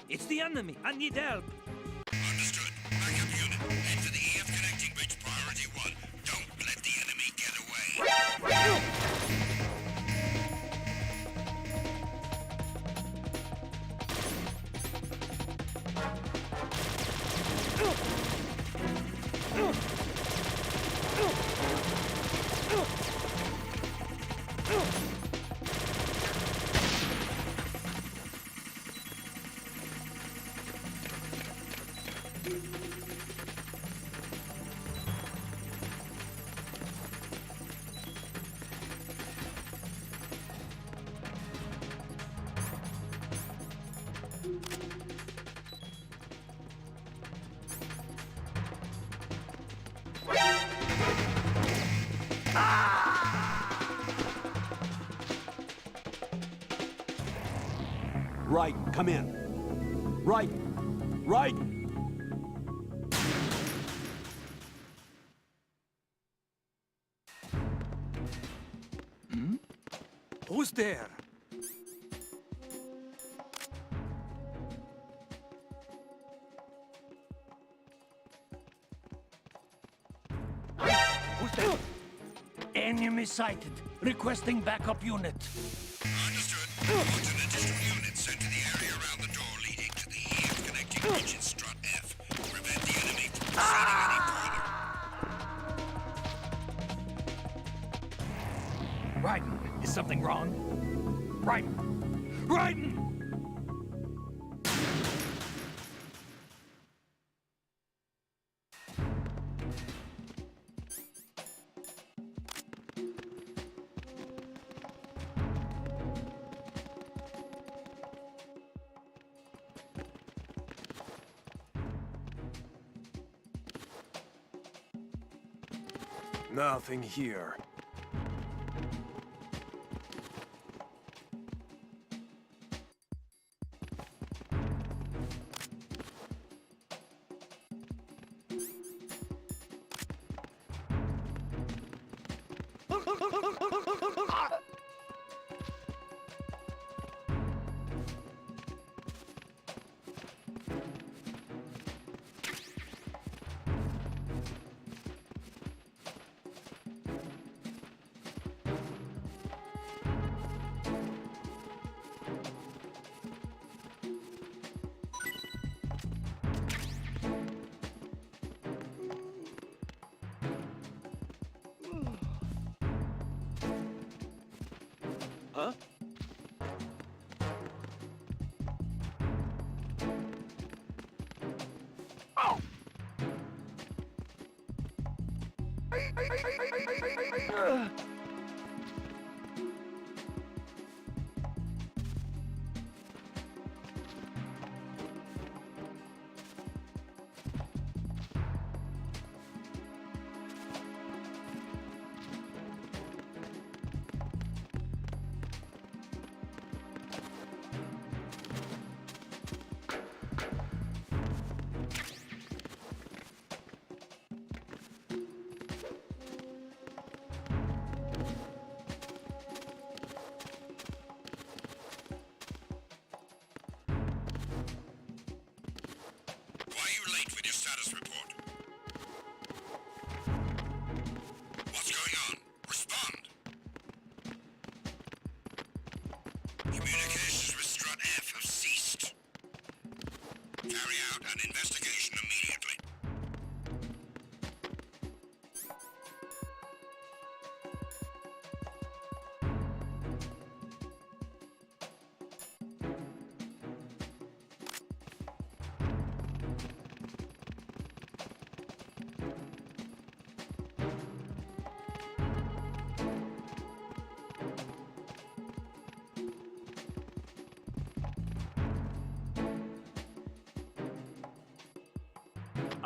It's the enemy. I need help. Understood. Backup unit. Head to the EF connecting bridge priority 1. Don't let the enemy get away. Right, come in. Right, right. Who's there? Who's there? Enemy sighted. Requesting backup unit. Understood. Want an additional unit sent to the area around the door leading to the EF connecting bridge in strut F. Prevent the enemy from proceeding any further. Raiden, is something wrong? Raiden! Raiden! Nothing here. Huh? Oh! Why are you late with your status report? What's going on? Respond! Communications with Strut F have ceased. Carry out an investigation immediately.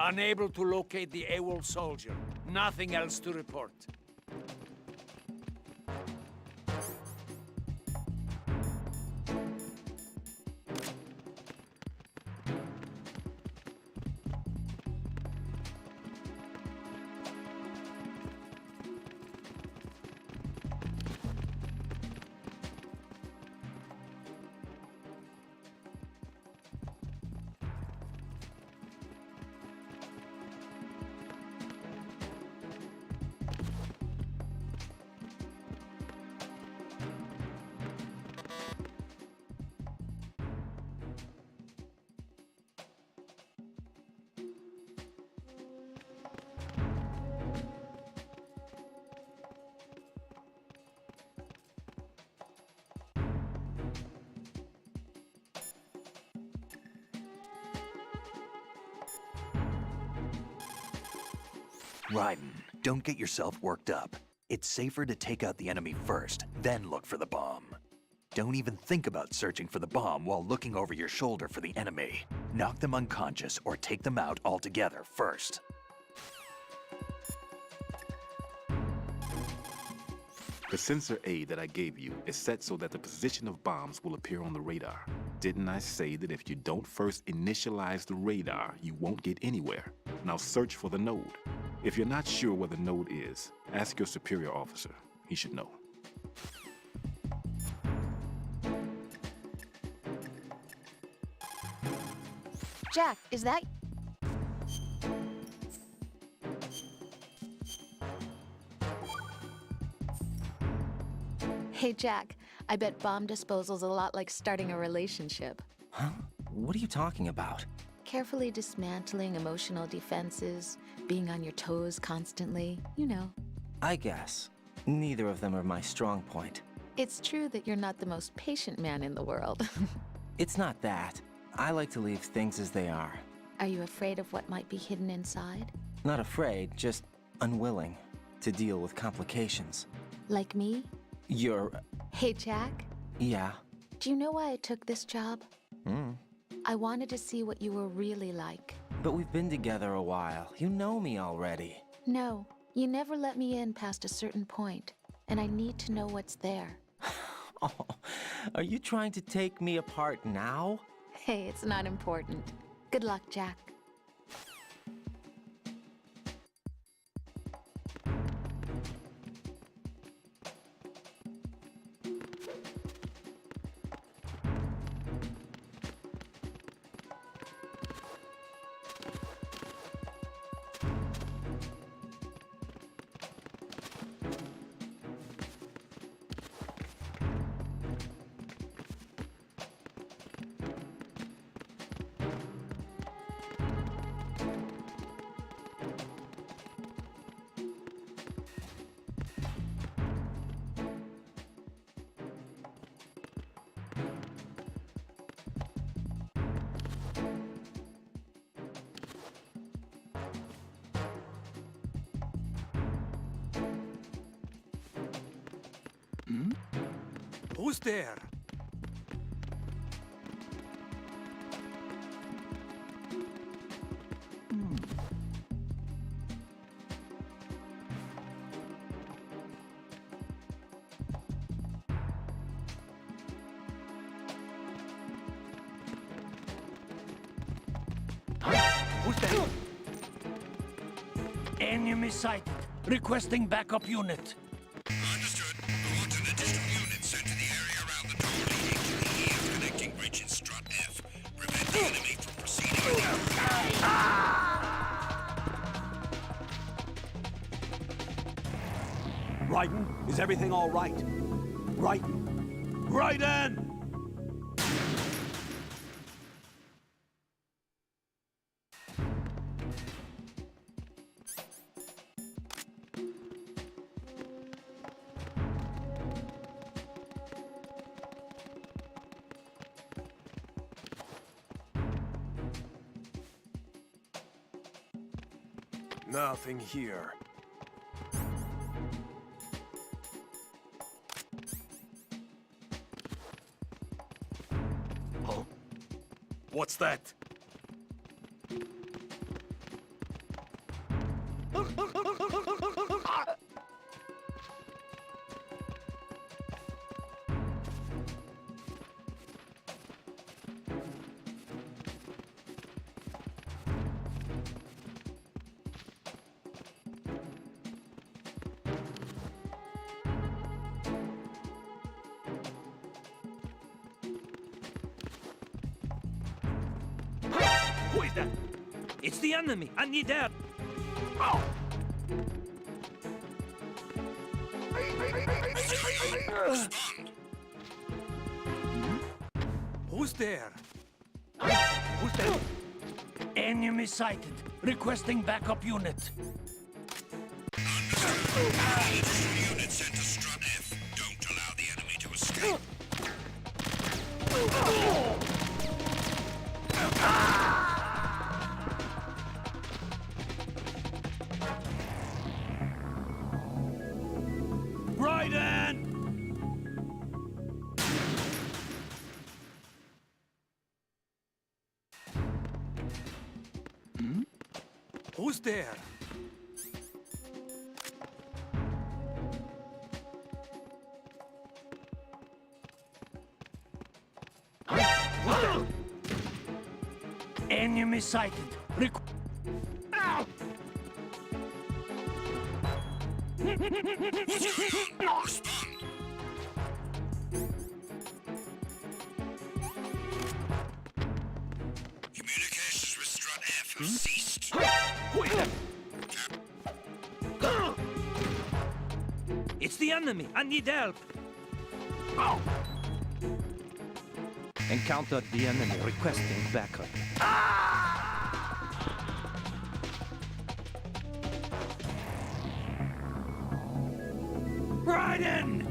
Unable to locate the AWOL soldier. Nothing else to report. Raiden, don't get yourself worked up. It's safer to take out the enemy first, then look for the bomb. Don't even think about searching for the bomb while looking over your shoulder for the enemy. Knock them unconscious or take them out altogether first. The sensor aid that I gave you is set so that the position of bombs will appear on the radar. Didn't I say that if you don't first initialize the radar, you won't get anywhere? Now search for the node. If you're not sure where the node is, ask your superior officer. He should know. Jack, is that... Hey, Jack, I bet bomb disposal's a lot like starting a relationship. Huh? What are you talking about? Carefully dismantling emotional defenses, being on your toes constantly, you know. I guess. Neither of them are my strong point. It's true that you're not the most patient man in the world. It's not that. I like to leave things as they are. Are you afraid of what might be hidden inside? Not afraid, just unwilling to deal with complications. Like me? You're... Hey, Jack? Yeah? Do you know why I took this job? Hmm. I wanted to see what you were really like. But we've been together a while. You know me already. No, you never let me in past a certain point, and I need to know what's there. Oh, are you trying to take me apart now? Hey, it's not important. Good luck, Jack. Who's there? Who's there? Enemy sighted. Requesting backup unit. Understood. I want an additional unit sent to the area around the door leading to the EF connecting bridge in Strut F. Prevent the enemy from proceeding any further. Raiden, is everything all right? Raiden! Raiden! Nothing here. Huh? What's that? Who is that? It's the enemy. I need help. Oh. Who's there? Who's there? Enemy sighted. Requesting backup unit. Unit sent to Strut F. Don't allow the enemy to escape. Who's there? Enemy sighted. Ow! Respond. Communications with Strut F have ceased. It's the enemy. I need help. Encountered the enemy requesting backup. Raiden!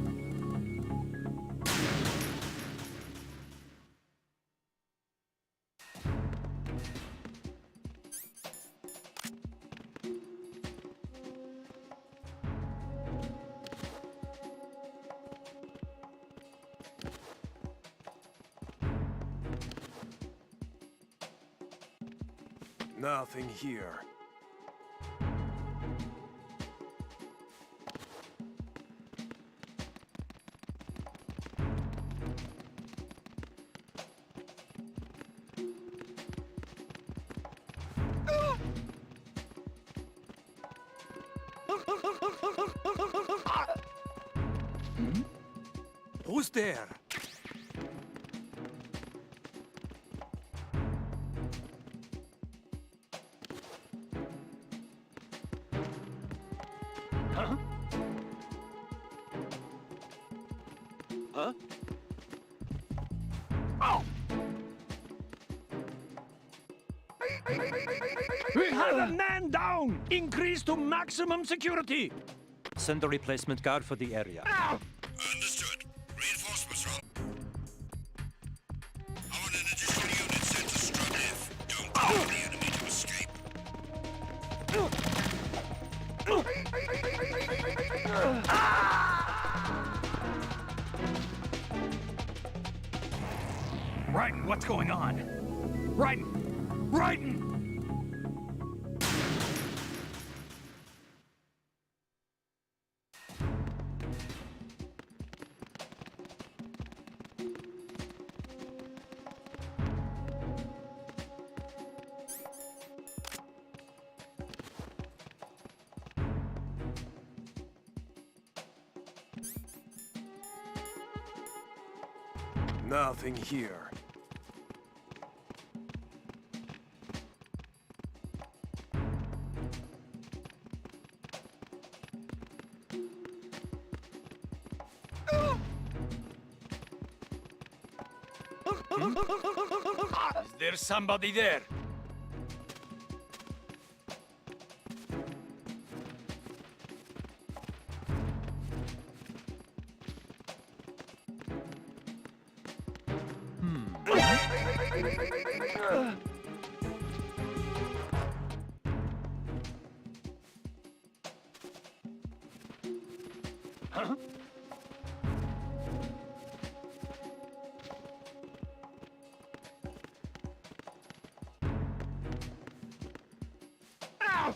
Nothing here. Who's there? Huh? Huh? Oh! We have a man down! Increase to maximum security! Send a replacement guard for the area. Understood. Reinforcements from... I want an additional unit sent to Strut F. Don't allow the enemy to escape. Raiden, what's going on? Raiden! Raiden! Nothing here. Is there somebody there? Huh? Ow!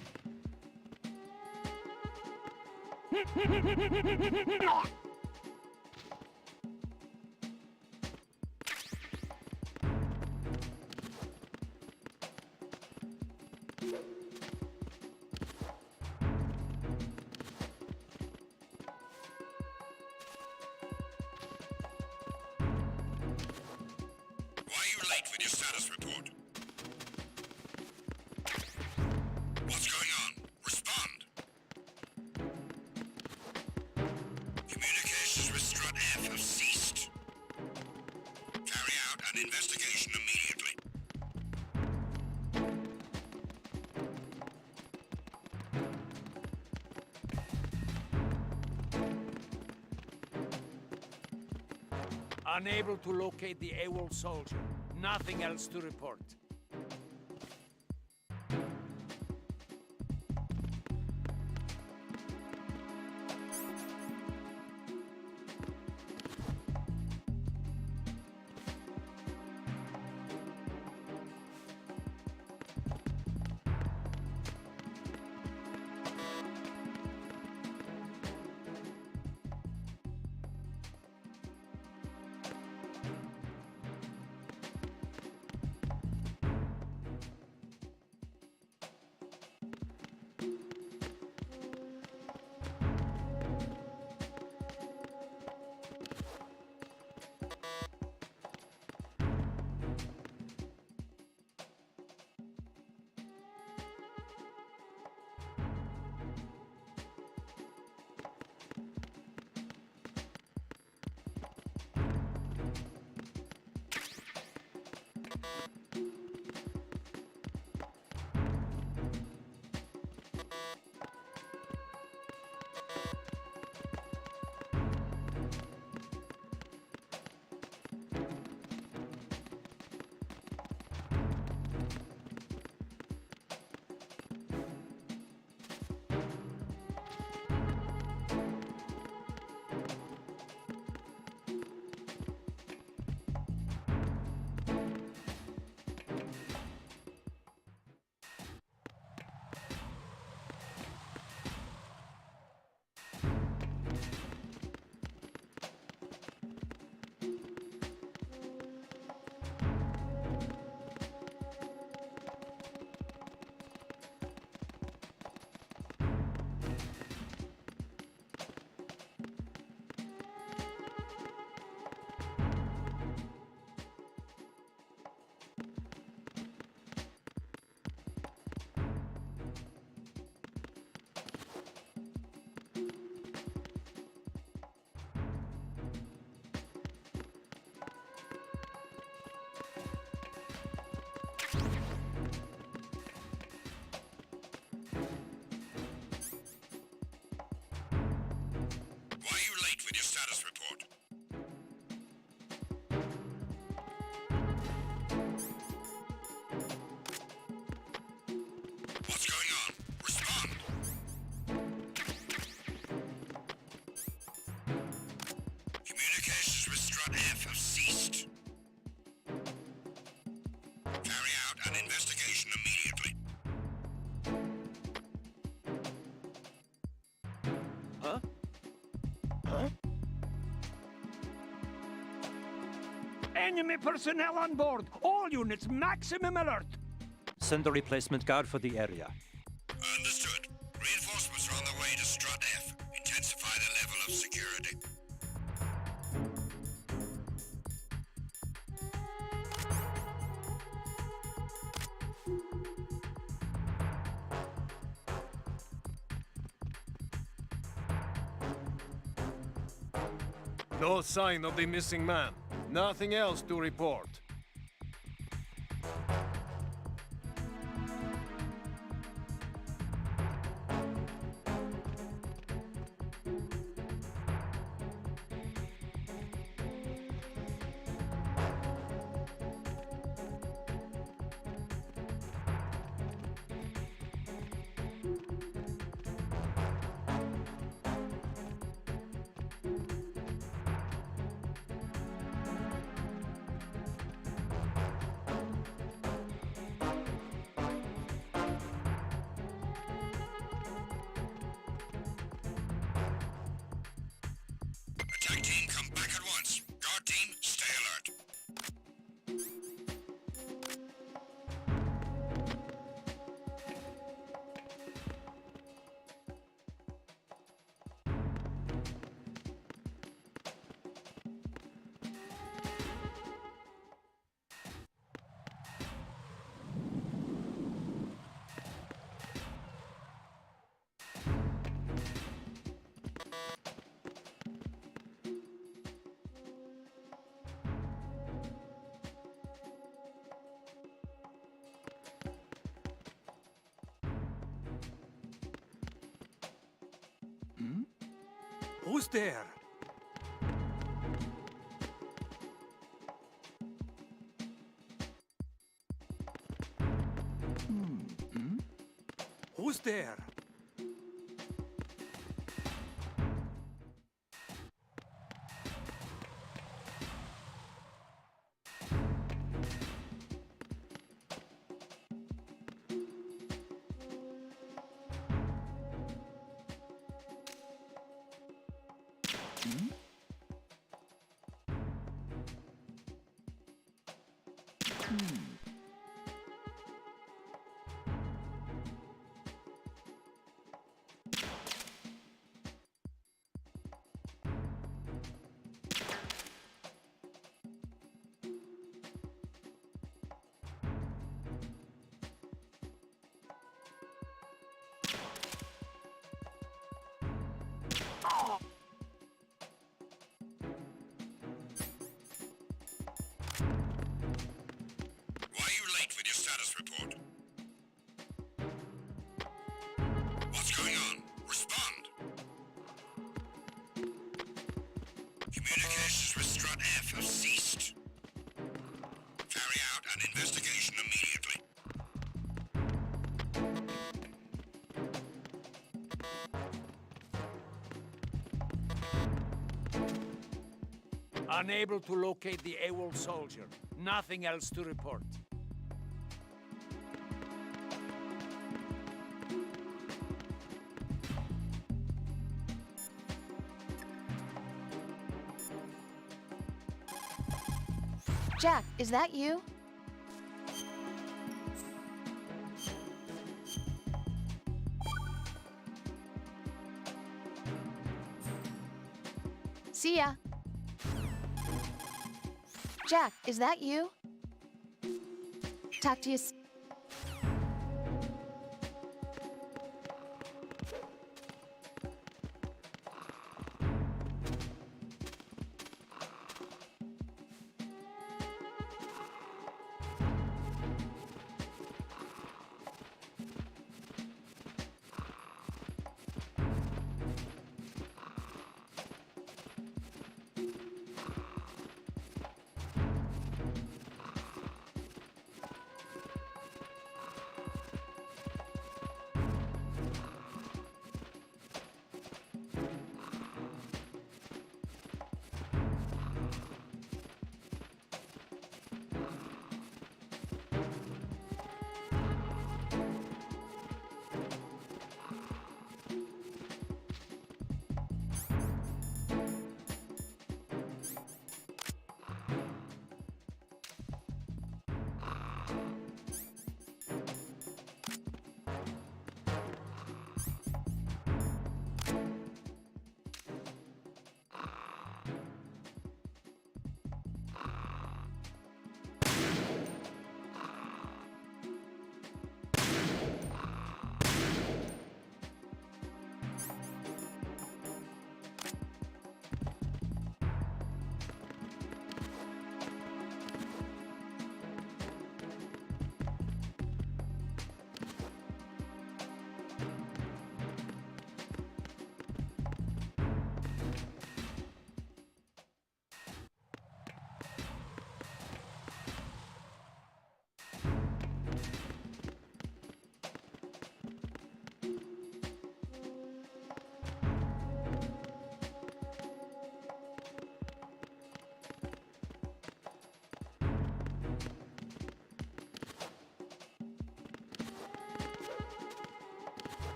Why are you late with your status report? What's going on? Respond. Communications with Strut F have ceased. Carry out an investigation immediately. Unable to locate the AWOL soldier. Nothing else to report. status report. What's going on? Respond! Communications with Strut F have ceased. Carry out an investigation immediately. Huh? Huh? Enemy personnel on board! All units, maximum alert! Send a replacement guard for the area. Understood. Reinforcements are on the way to Strut F. Intensify the level of security. No sign of the missing man. Nothing else to report. Attack team, come back at once. Guard team, stay alert. Who's there? Who's there? Why are you late with your status report? What's going on? Respond! Communications with Strut F have ceased. Carry out an investigation immediately. Unable to locate the AWOL soldier. Nothing else to report. Jack, is that you? See ya. Jack, is that you? Talk to you.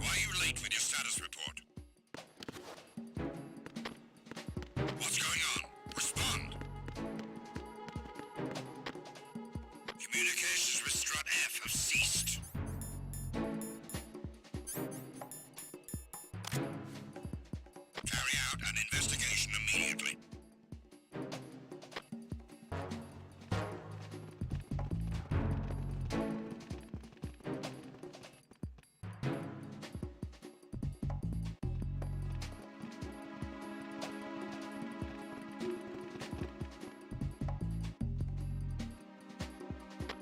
Why are you late with your status report? What's going on? Respond! Communications with Strut F have ceased. Carry out an investigation immediately.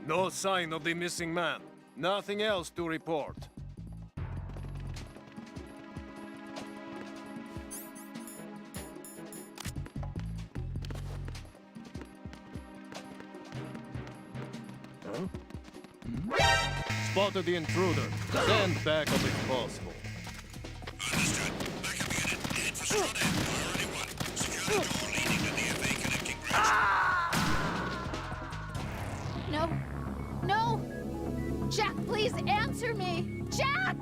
No sign of the missing man. Nothing else to report. Spotted the intruder. Stand back up if possible. Understood. Backup unit. Head for Strut F. Priority 1. Secure the door leading to the FA connecting bridge. No. No! Jack, please answer me! Jack!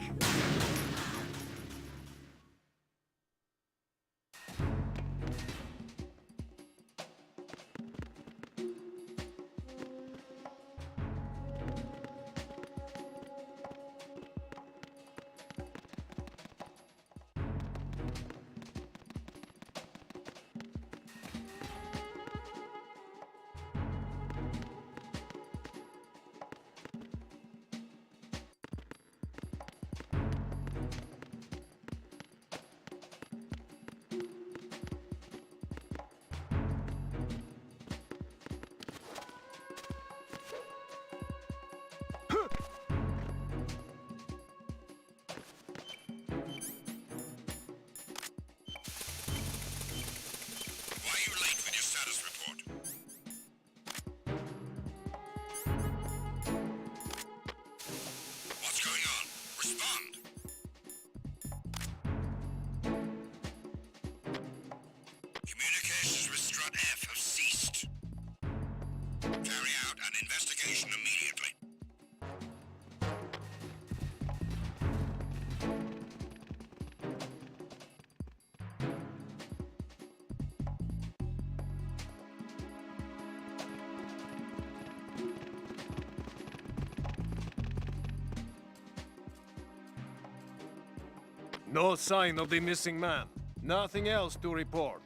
Communications with Strut F have ceased. Carry out an investigation immediately. No sign of the missing man. Nothing else to report.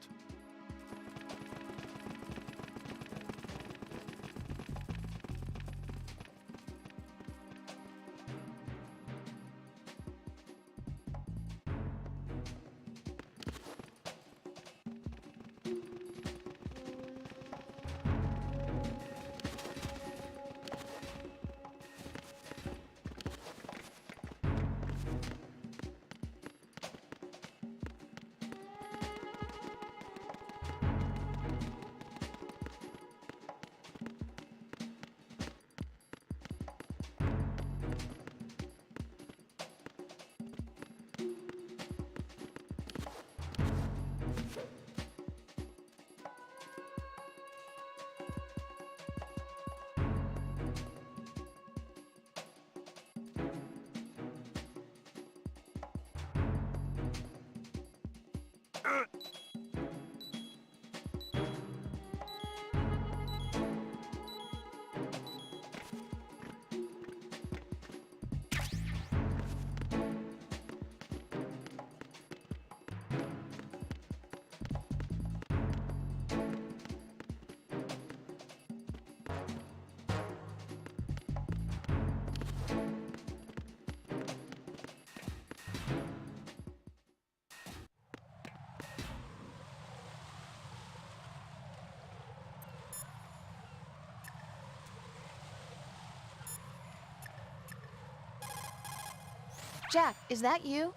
Jack, is that you?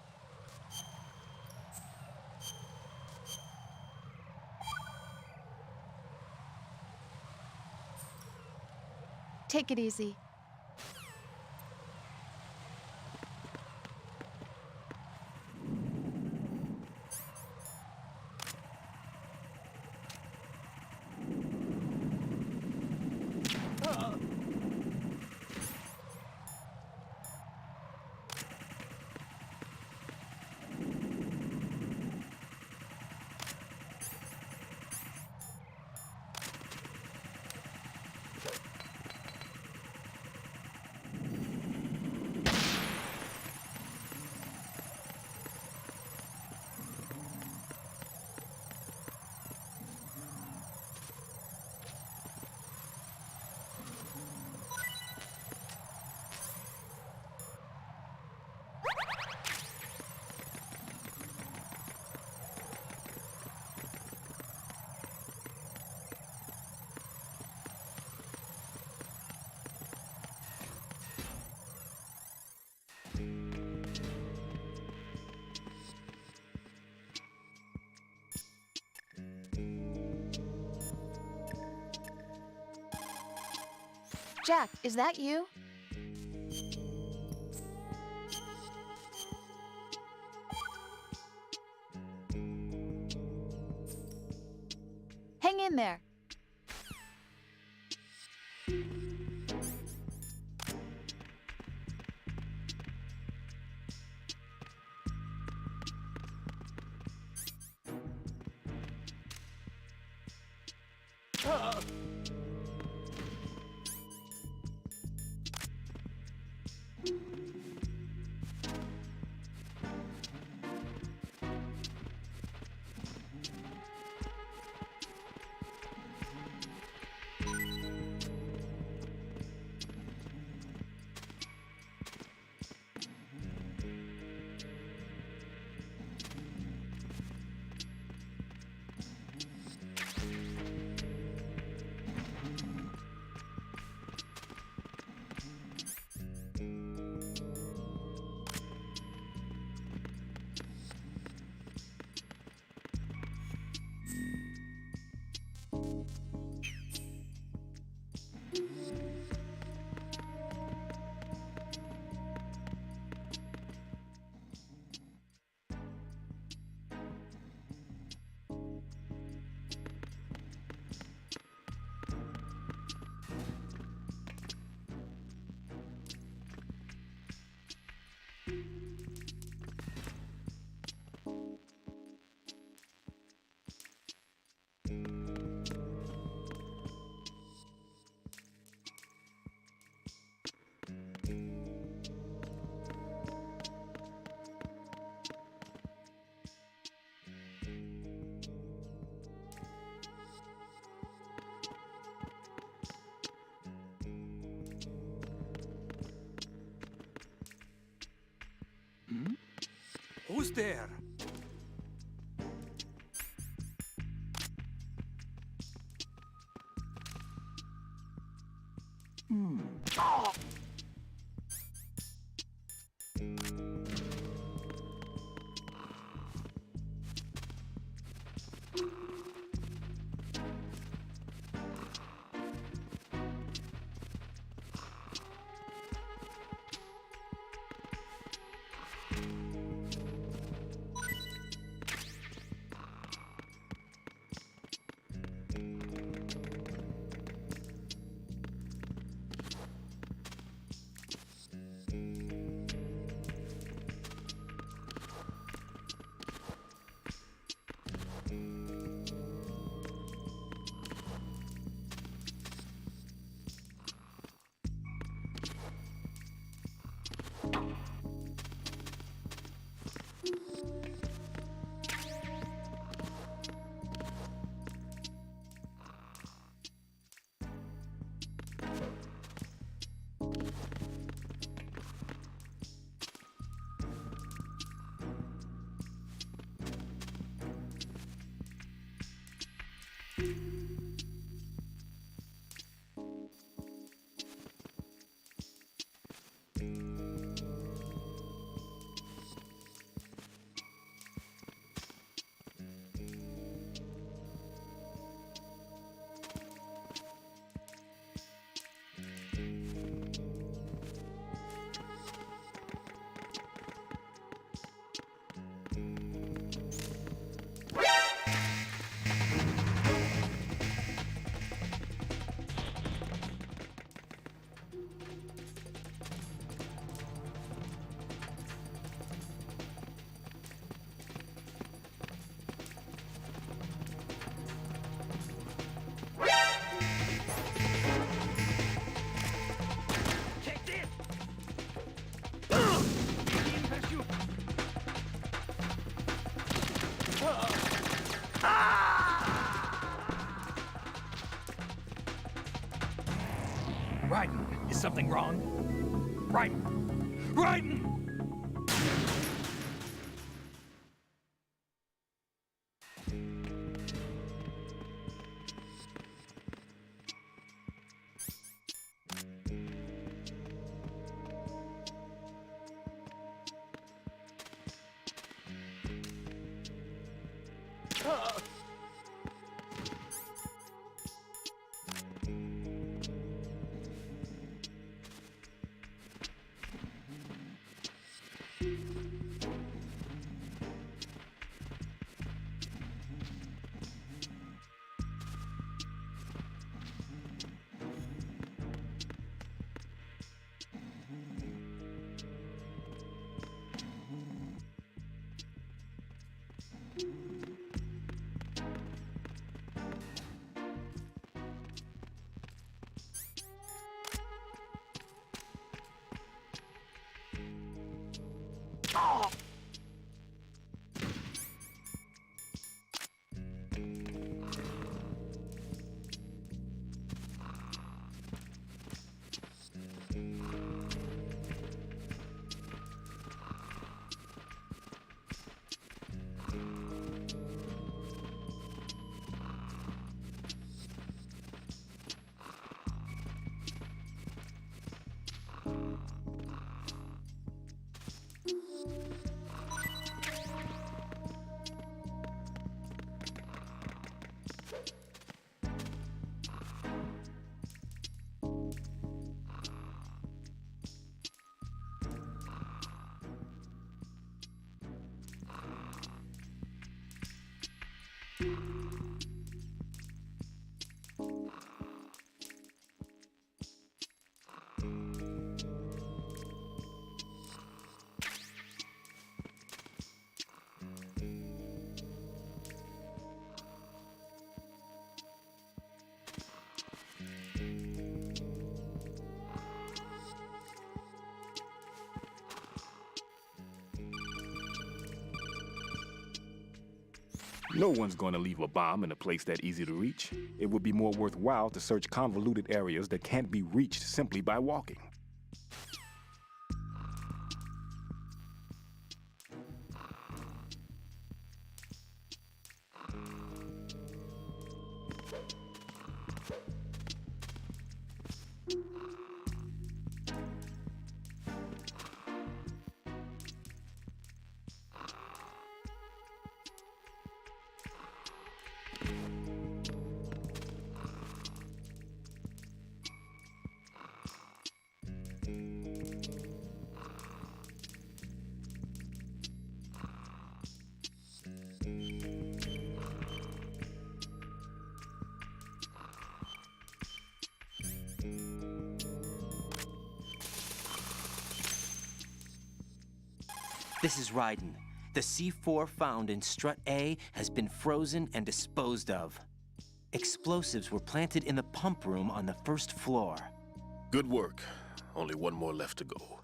Take it easy. Jack, is that you? Hang in there. Who's there? Raiden, is something wrong? Raiden! Raiden! No one's going to leave a bomb in a place that easy to reach. It would be more worthwhile to search convoluted areas that can't be reached simply by walking. This is Raiden. The C4 found in Strut A has been frozen and disposed of. Explosives were planted in the pump room on the first floor. Good work. Only one more left to go.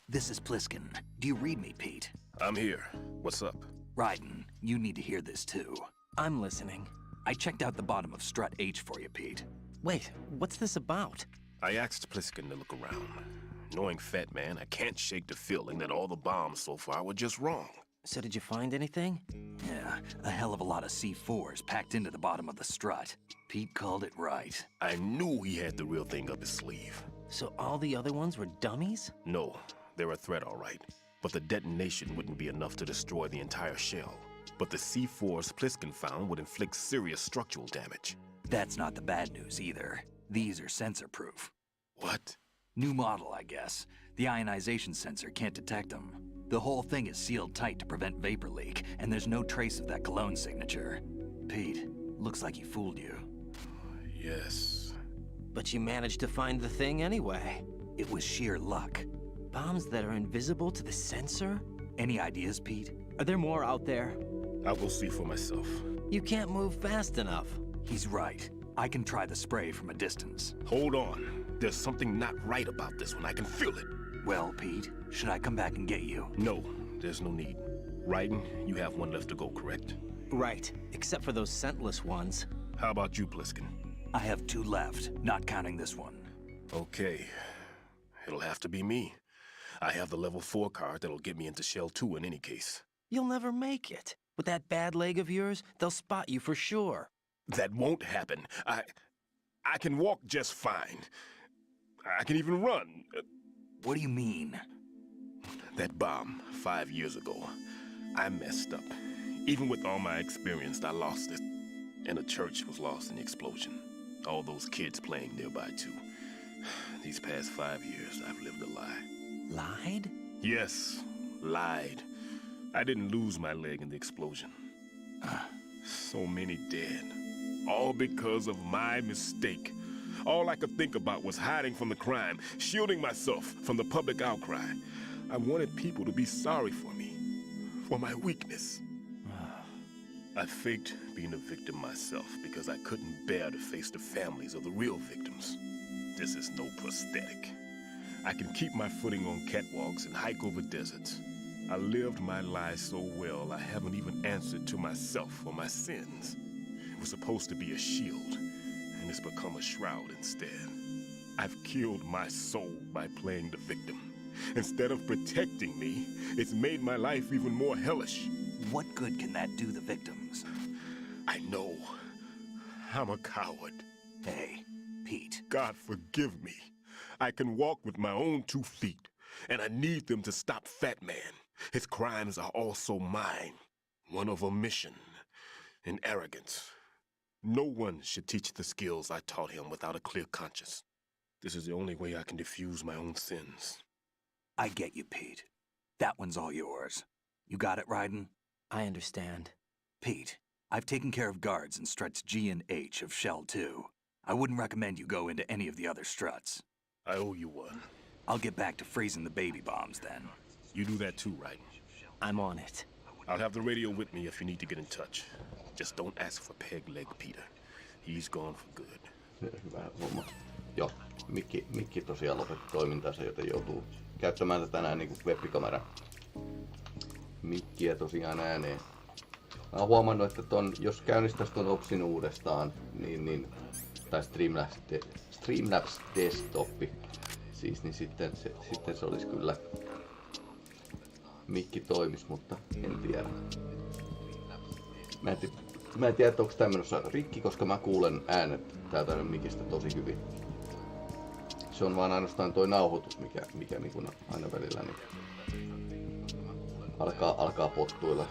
This is Pliskin. Do you read me, Pete? I'm here. What's up? Raiden, you need to hear this too. I'm listening. I checked out the bottom of Strut H for you, Pete. Wait, what's this about? I asked Pliskin to look around. Knowing Fat Man, I can't shake the feeling that all the bombs so far were just wrong. So did you find anything? Yeah, a hell of a lot of C4s packed into the bottom of the strut. Pete called it right. I knew he had the real thing up his sleeve. So all the other ones were dummies? No, they're a threat, all right. But the detonation wouldn't be enough to destroy the entire shell. But the C4s Pliskin found would inflict serious structural damage. That's not the bad news either. These are sensor-proof. What? New model, I guess. The ionization sensor can't detect them. The whole thing is sealed tight to prevent vapor leak, and there's no trace of that cologne signature. Pete, looks like he fooled you. Yes. But you managed to find the thing anyway. It was sheer luck. Bombs that are invisible to the sensor? Any ideas, Pete? Are there more out there? I will see for myself. You can't move fast enough. He's right. I can try the spray from a distance. Hold on. There's something not right about this one. I can feel it. Well, Pete, should I come back and get you? No, there's no need. Raiden, you have one left to go, correct? Right, except for those scentless ones. How about you, Pliskin? I have 2 left, not counting this one. Okay. It'll have to be me. I have the level 4 card that'll get me into Shell 2 in any case. You'll never make it. With that bad leg of yours, they'll spot you for sure. That won't happen. I can walk just fine. I can even run. What do you mean? That bomb 5 years ago, I messed up. Even with all my experience, I lost it. And the church was lost in the explosion. All those kids playing nearby, too. These past 5 years, I've lived a lie. Lied? Yes, lied. I didn't lose my leg in the explosion. So many dead. All because of my mistake. All I could think about was hiding from the crime, shielding myself from the public outcry. I wanted people to be sorry for me, for my weakness. I faked being a victim myself because I couldn't bear to face the families of the real victims. This is no prosthetic. I can keep my footing on catwalks and hike over deserts. I lived my lie so well I haven't even answered to myself for my sins. It was supposed to be a shield, and it's become a shroud instead. I've killed my soul by playing the victim. Instead of protecting me, it's made my life even more hellish. What good can that do the victims? I know. I'm a coward. Hey, Pete. God forgive me. I can walk with my own 2 feet, and I need them to stop Fat Man. His crimes are also mine. One of omission and arrogance. No one should teach the skills I taught him without a clear conscience. This is the only way I can diffuse my own sins. I get you, Pete. That one's all yours. You got it, Raiden? I understand. Pete, I've taken care of guards in struts G and H of Shell 2. I wouldn't recommend you go into any of the other struts. I owe you one. I'll get back to freezing the baby bombs then. You do that too, right? I'm on it. I'll have the radio with me if you need to get in touch. Just don't ask for Peg Leg Peter. He's gone for good. Hyvä homma. Joo, mikki tosiaan lopetti toimintansa, joten joutuu käyttämään tätä näin niinku webbikamera mikkiä tosiaan ääneen. Mä oon huomannut, että jos käynnistäisi ton Opsin uudestaan, tai Streamlabs Desktop, siis, niin sitten se olisi kyllä mikki toimis, mutta en tiedä. Mä en tiedä, onko tää menossa rikki, koska mä kuulen äänet täältä mikistä tosi hyvin. Se on vaan ainoastaan toi nauhoitus, mikä niin aina välillä niin alkaa pottuilla.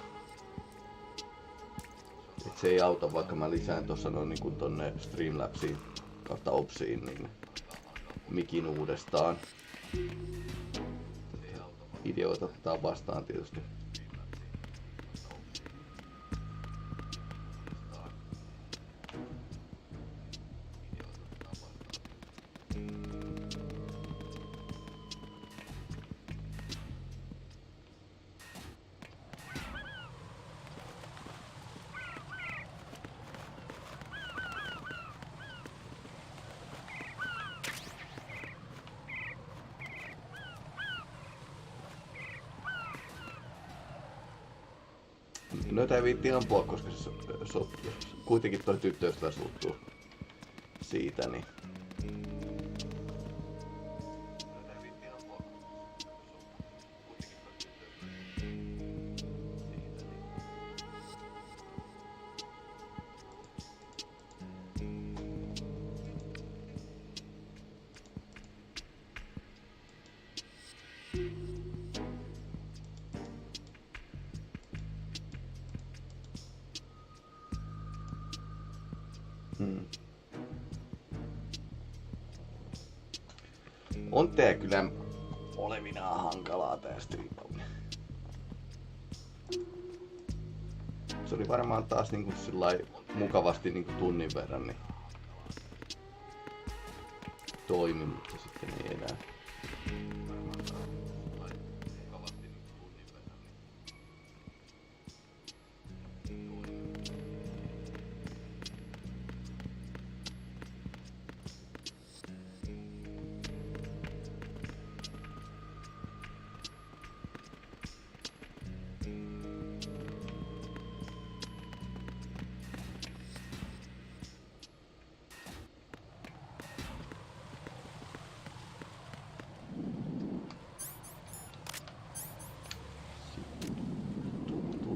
Et se ei auta, vaikka mä lisään tuossa noin niin tonne Streamlabsiin kautta Opsiin niin mikin uudestaan. Videoita otetaan vastaan tietysti. Noita ei viitti ampua, koska se kuitenkin toi tyttöystävä suuttuu siitä, niin... On tää kyllä olevinaan hankalaa tää striipaaminen. Se oli varmaan taas niinku sillai mukavasti niinku tunnin verran niin toimi, mutta sitten ei enää.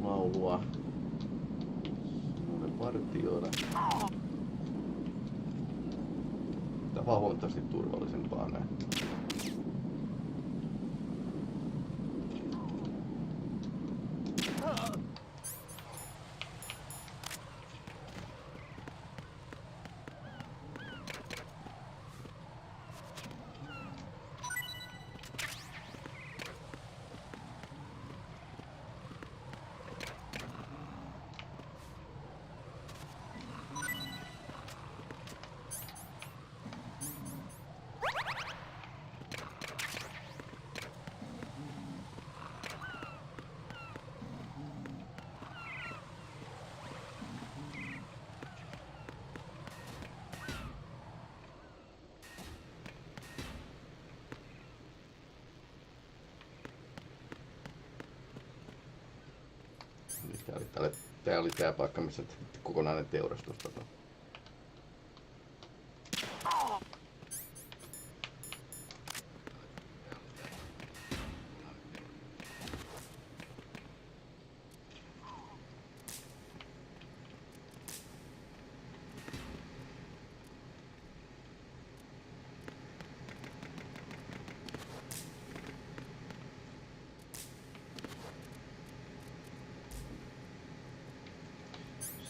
Laulua. Semmoinen partioida. Tää vaan huomattavasti turvallisempaa näin. Tää oli tää paikka, missä kokonainen teurastus.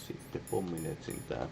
Sitten pommin etsintää.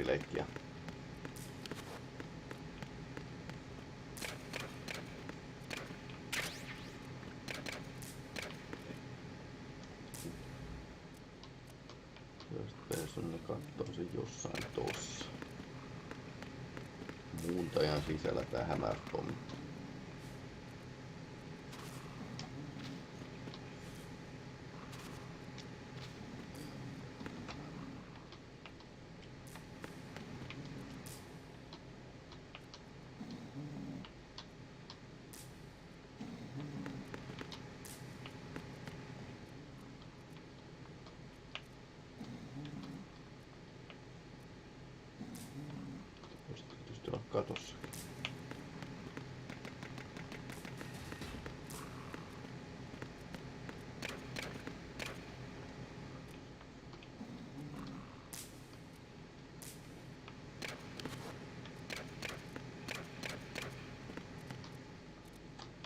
zombileikkiä. Personi kattoo sen jossain tossa. Muuntajan sisällä tää hämärpommi. Katossa.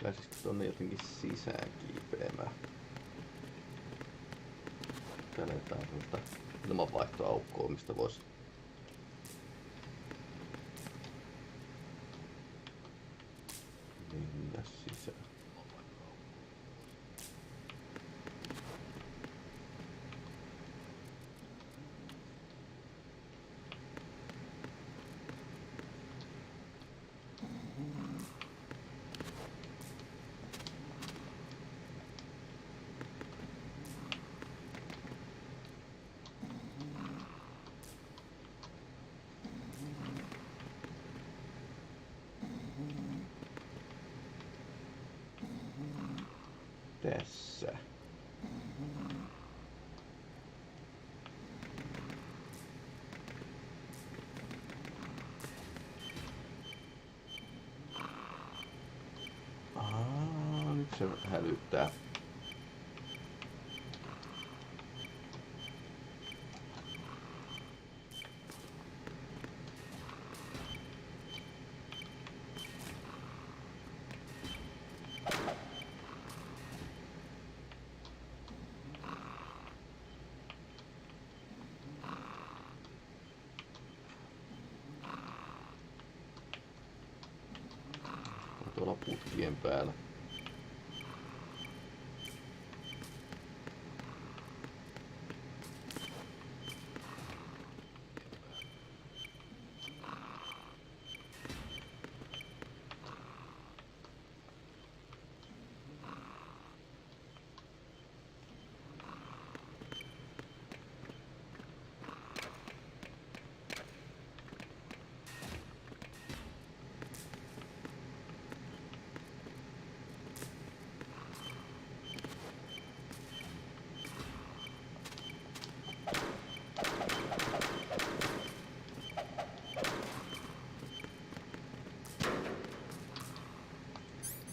Pääsisikö tonne jotenkin sisään kiipeämään? Täällä jotain sellaista ilmanvaihtoaukkoa, mistä voisi mennä sisään. Tässä. Nyt se hälyttää. Tuolla putkien päällä.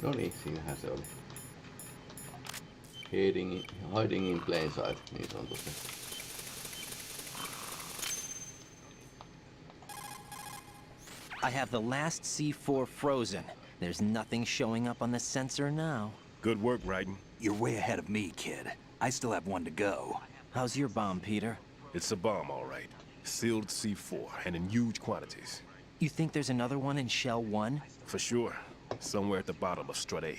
No niin, siinähän se oli. Hiding in plain sight, niin sanotusti. I have the last C4 frozen. There's nothing showing up on the sensor now. Good work, Raiden. You're way ahead of me, kid. I still have one to go. How's your bomb, Peter? It's a bomb, all right. Sealed C4, and in huge quantities. You think there's another one in Shell 1? For sure. Somewhere at the bottom of Strut A.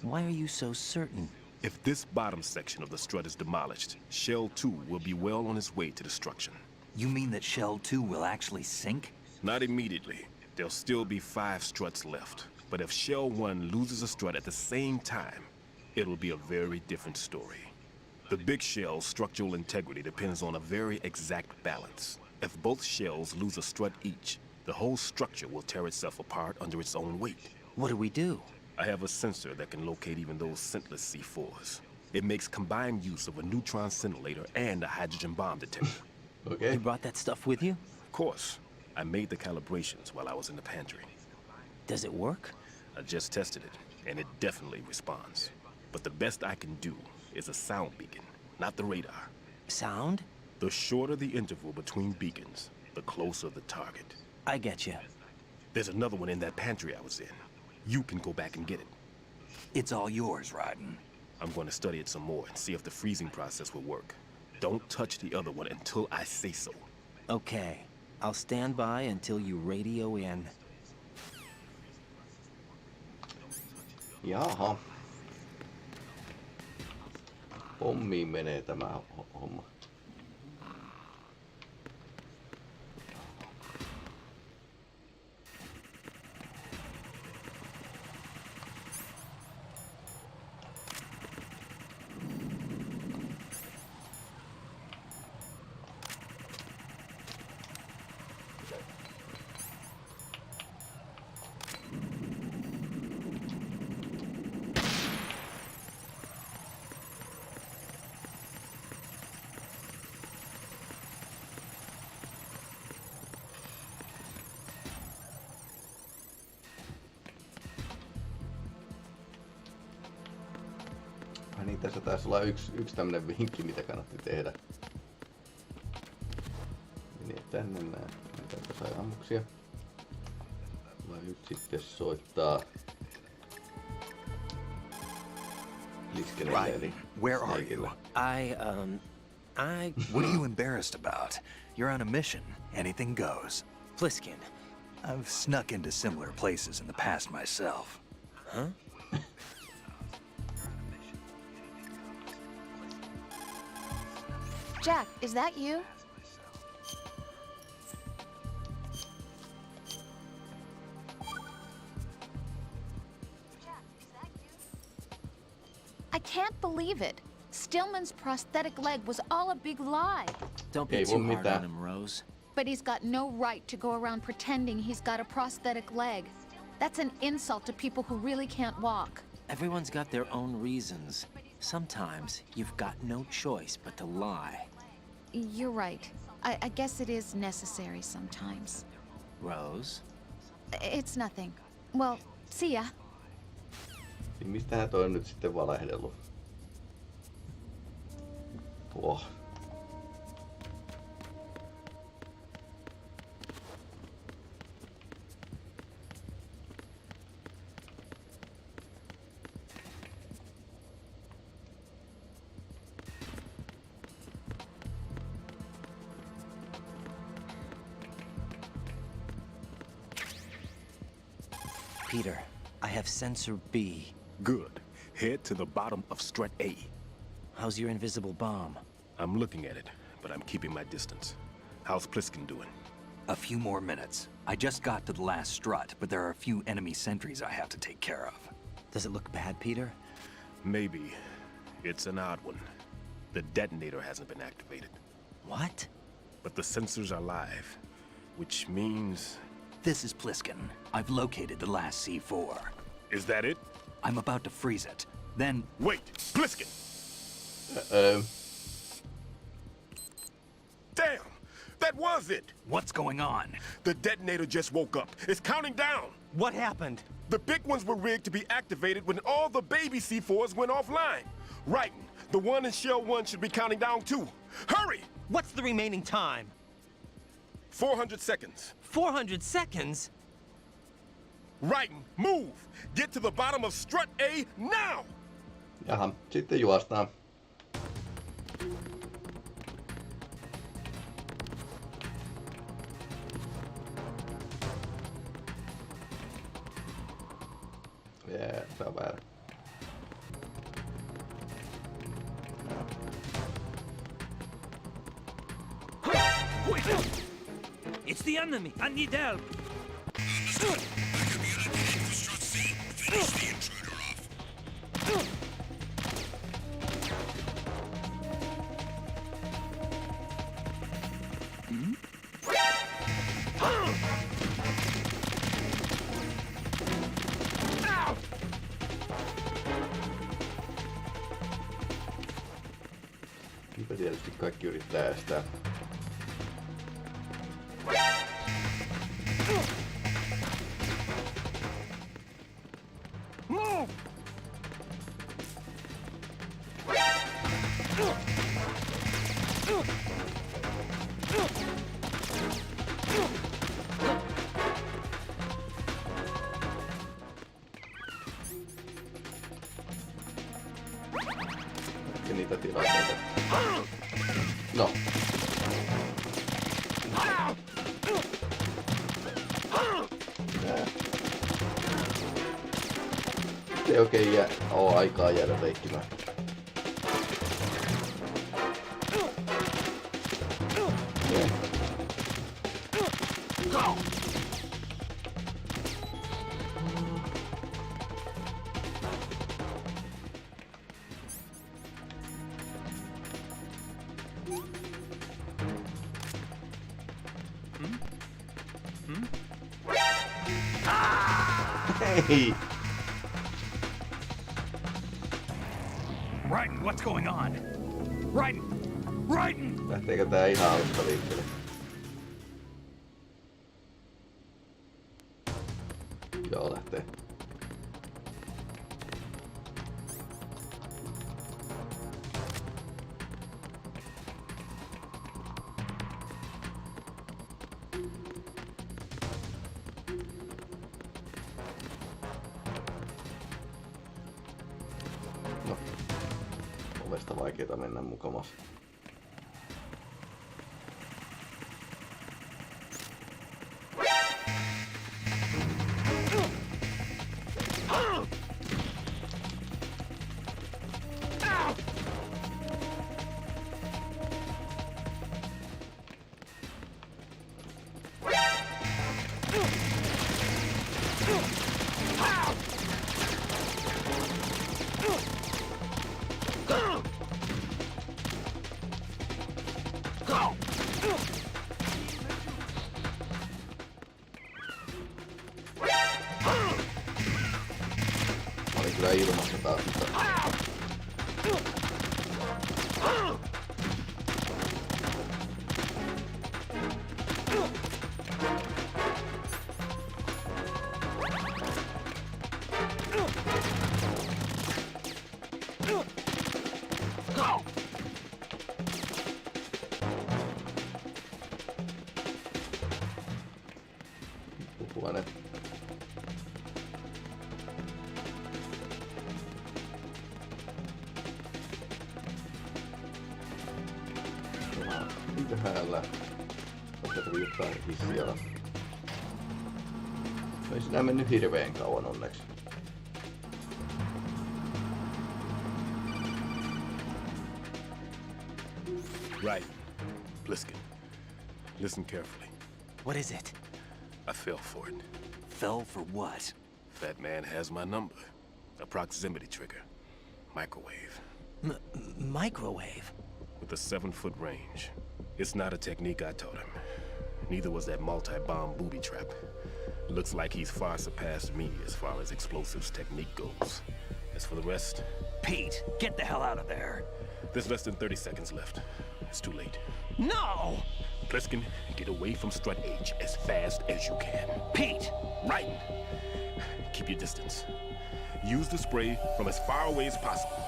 Why are you so certain? If this bottom section of the strut is demolished, Shell 2 will be well on its way to destruction. You mean that Shell 2 will actually sink? Not immediately. There'll still be 5 struts left. But if Shell 1 loses a strut at the same time, it'll be a very different story. The big shell's structural integrity depends on a very exact balance. If both shells lose a strut each, the whole structure will tear itself apart under its own weight. What do we do? I have a sensor that can locate even those scentless C4s. It makes combined use of a neutron scintillator and a hydrogen bomb detector. Okay. You brought that stuff with you? Of course. I made the calibrations while I was in the pantry. Does it work? I just tested it, and it definitely responds. But the best I can do is a sound beacon, not the radar. Sound? The shorter the interval between beacons, the closer the target. I get you. There's another one in that pantry I was in. You can go back and get it. It's all yours, Raiden. I'm going to study it some more and see if the freezing process will work. Don't touch the other one until I say so. Okay. I'll stand by until you radio in. Jaha. Pommiin menee tämä homma. Niin, tässä taisi olla yksi tämmönen vinkki, mitä kannatti tehdä. Menee tänne nää. Täältä sai ammuksia. Vai nyt sitten soittaa Liskenelle, eli where are you? I... What are you embarrassed about? You're on a mission. Anything goes. Pliskin. I've snuck into similar places in the past myself. Huh? Jack, is that you? I can't believe it. Stillman's prosthetic leg was all a big lie. Don't be too hard on him, Rose. But he's got no right to go around pretending he's got a prosthetic leg. That's an insult to people who really can't walk. Everyone's got their own reasons. Sometimes you've got no choice but to lie. You're right. I guess it is necessary sometimes. Rose? It's nothing. Well, see ya. Niin mistähän toi on nyt sitten valehdellut? Tuo. Peter, I have sensor B. Good. Head to the bottom of strut A. How's your invisible bomb? I'm looking at it, but I'm keeping my distance. How's Pliskin doing? A few more minutes. I just got to the last strut, but there are a few enemy sentries I have to take care of. Does it look bad, Peter? Maybe. It's an odd one. The detonator hasn't been activated. What? But the sensors are live, which means... This is Pliskin. I've located the last C4. Is that it? I'm about to freeze it. Then... Wait! Pliskin! Damn! That was it! What's going on? The detonator just woke up. It's counting down! What happened? The big ones were rigged to be activated when all the baby C4s went offline. Right. The one in Shell 1 should be counting down too. Hurry! What's the remaining time? 400 seconds. 400 seconds? Righton, move! Get to the bottom of strut A now! Jaha, sitten juostaan. Se on väärä. It's the enemy! I need help! Finish the intruder off. Niinpä tietysti kaikki yrittää estää. Ja niitä tilanteita. No. Ei oikein oo aikaa jäädä leikkimään. Hey! Raiden, what's going on? Raiden! Raiden! Lähteekö tää ihan alusta liikkeelle? Joo, lähtee. No, ovesta vaikeeta mennä mukamas. Oli kyllä ilmassa taas, mutta... Puhuanen. Ylhäällä. Tästä tuli jotain hissiä. Ei siinä mennyt hirveen kauan onneksi. Right. Pliskin. Listen carefully. What is it? I fell for it. Fell for what? Fat man has my number. A proximity trigger. Microwave. Microwave? With a 7-foot range. It's not a technique I taught him. Neither was that multi-bomb booby trap. Looks like he's far surpassed me as far as explosives technique goes. As for the rest... Pete, get the hell out of there. There's less than 30 seconds left. It's too late. No! Pliskin, get away from Strut H as fast as you can. Pete! Right! Keep your distance. Use the spray from as far away as possible.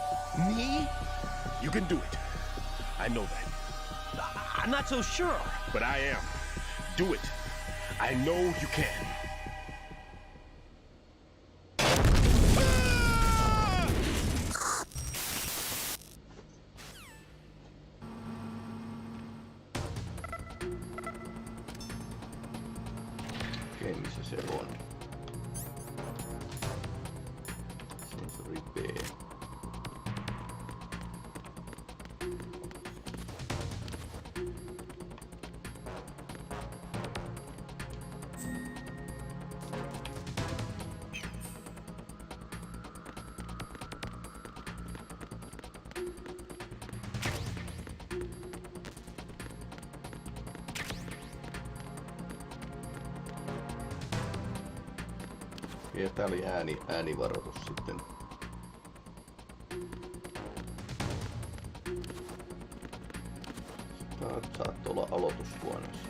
Me? You can do it. I know that. I'm not so sure. But I am. Do it. I know you can. Okei, missä se on? Sensori B. Ja tää oli äänivaroitus sitten. Tää saattoi olla aloitushuoneessa.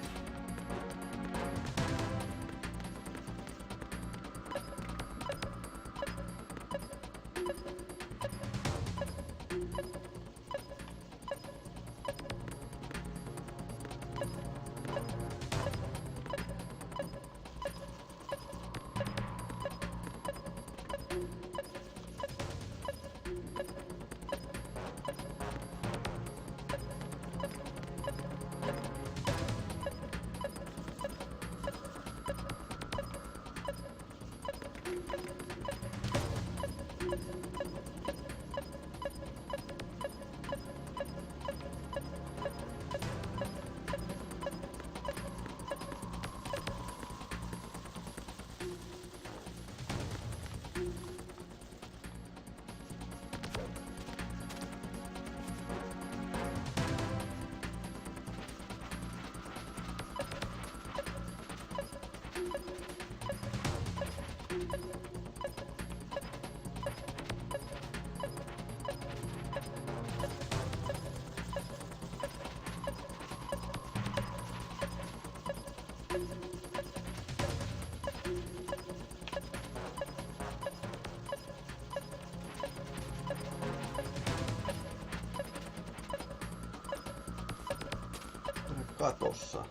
Katossa.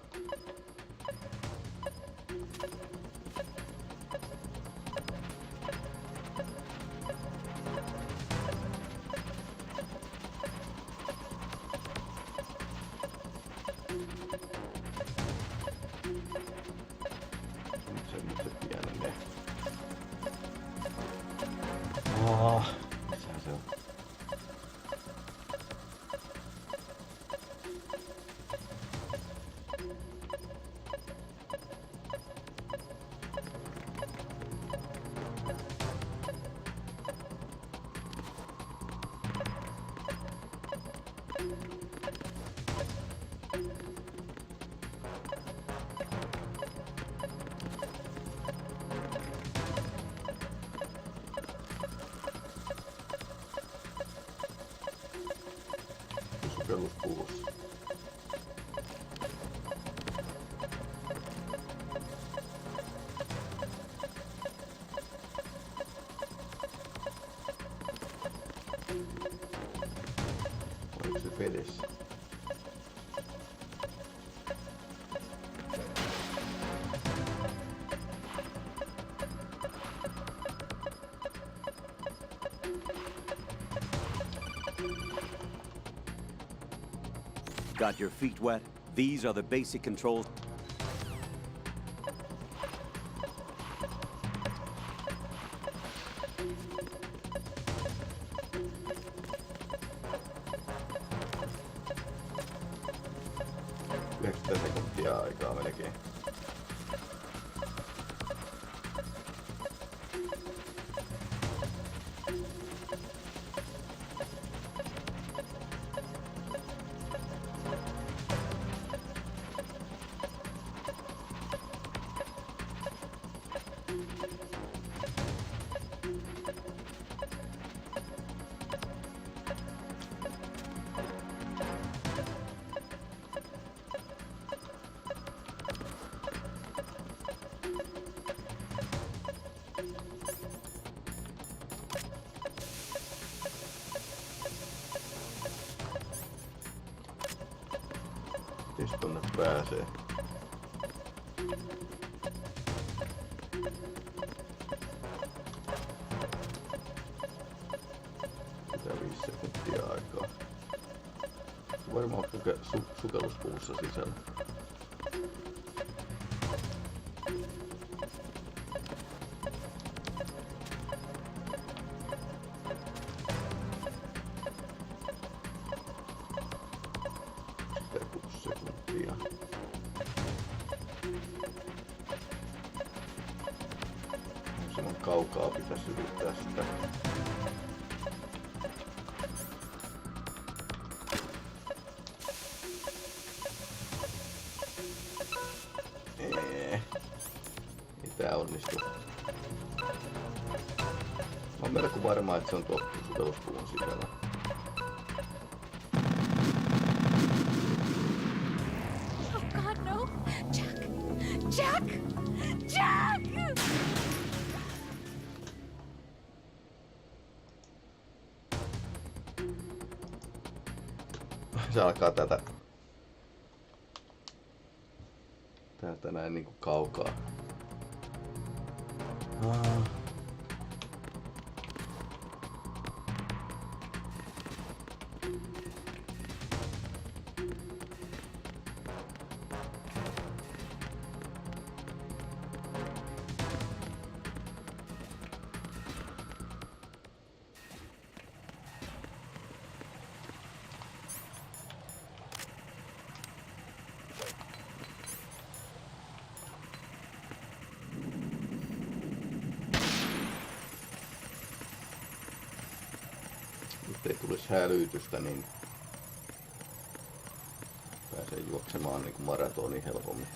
Se pienenee. Missähän se on? Sukelluspuussa. Oliko se vedessä? Got your feet wet? These are the basic controls. Sekuntia aikaa melkein. Miten tonne pääsee? Pitää 5 sekuntia aikaa. Varmaan sukelluspuussa sisällä. Sekuntia. Semmoinen kaukaa pitäisi yrittää sitä. Ei tää onnistu. Mä oon melko varma, että se on tuo sukelluspuun sisällä. Jack! Jack! Se alkaa täältä näin niinku kaukaa. ettei tulisi hälytystä, niin pääsee juoksemaan niinku maratonin helpommin.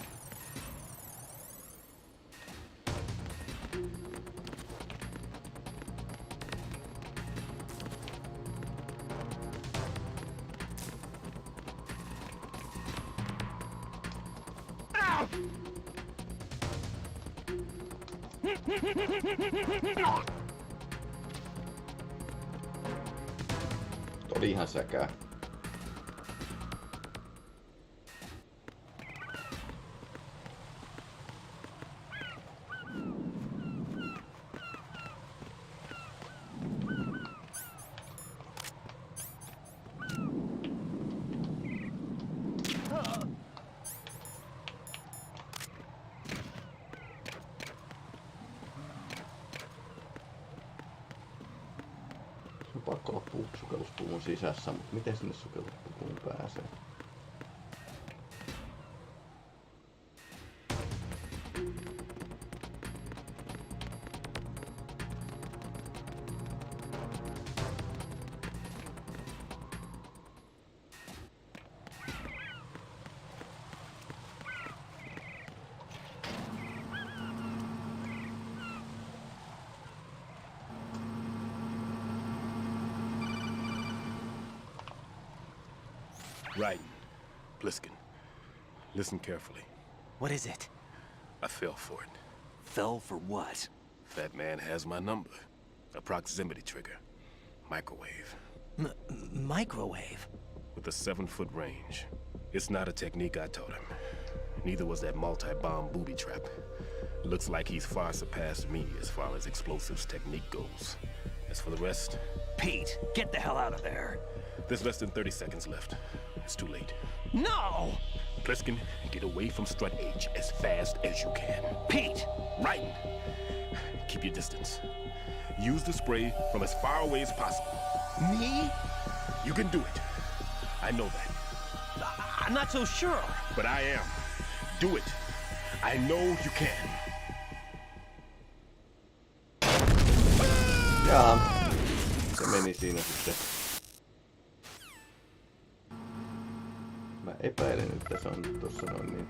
Oli ihan säkää. On pakko olla sukelluspuvun sisässä, mutta miten sinne sukelluspuvuun pääsee? Right. Pliskin, listen carefully. What is it? I fell for it. Fell for what? Fat man has my number. A proximity trigger. Microwave. Microwave? With a 7-foot range. It's not a technique I taught him. Neither was that multi-bomb booby trap. Looks like he's far surpassed me as far as explosives technique goes. As for the rest... Pete, get the hell out of there! There's less than 30 seconds left. It's too late. No! Pliskin, get away from Strut H as fast as you can. Pete! Right! Keep your distance. Use the spray from as far away as possible. Me? You can do it. I know that. I'm not so sure. But I am. Do it. I know you can. Jaa, se meni siinä sitten. Mä epäilen, että se on tossa noin niin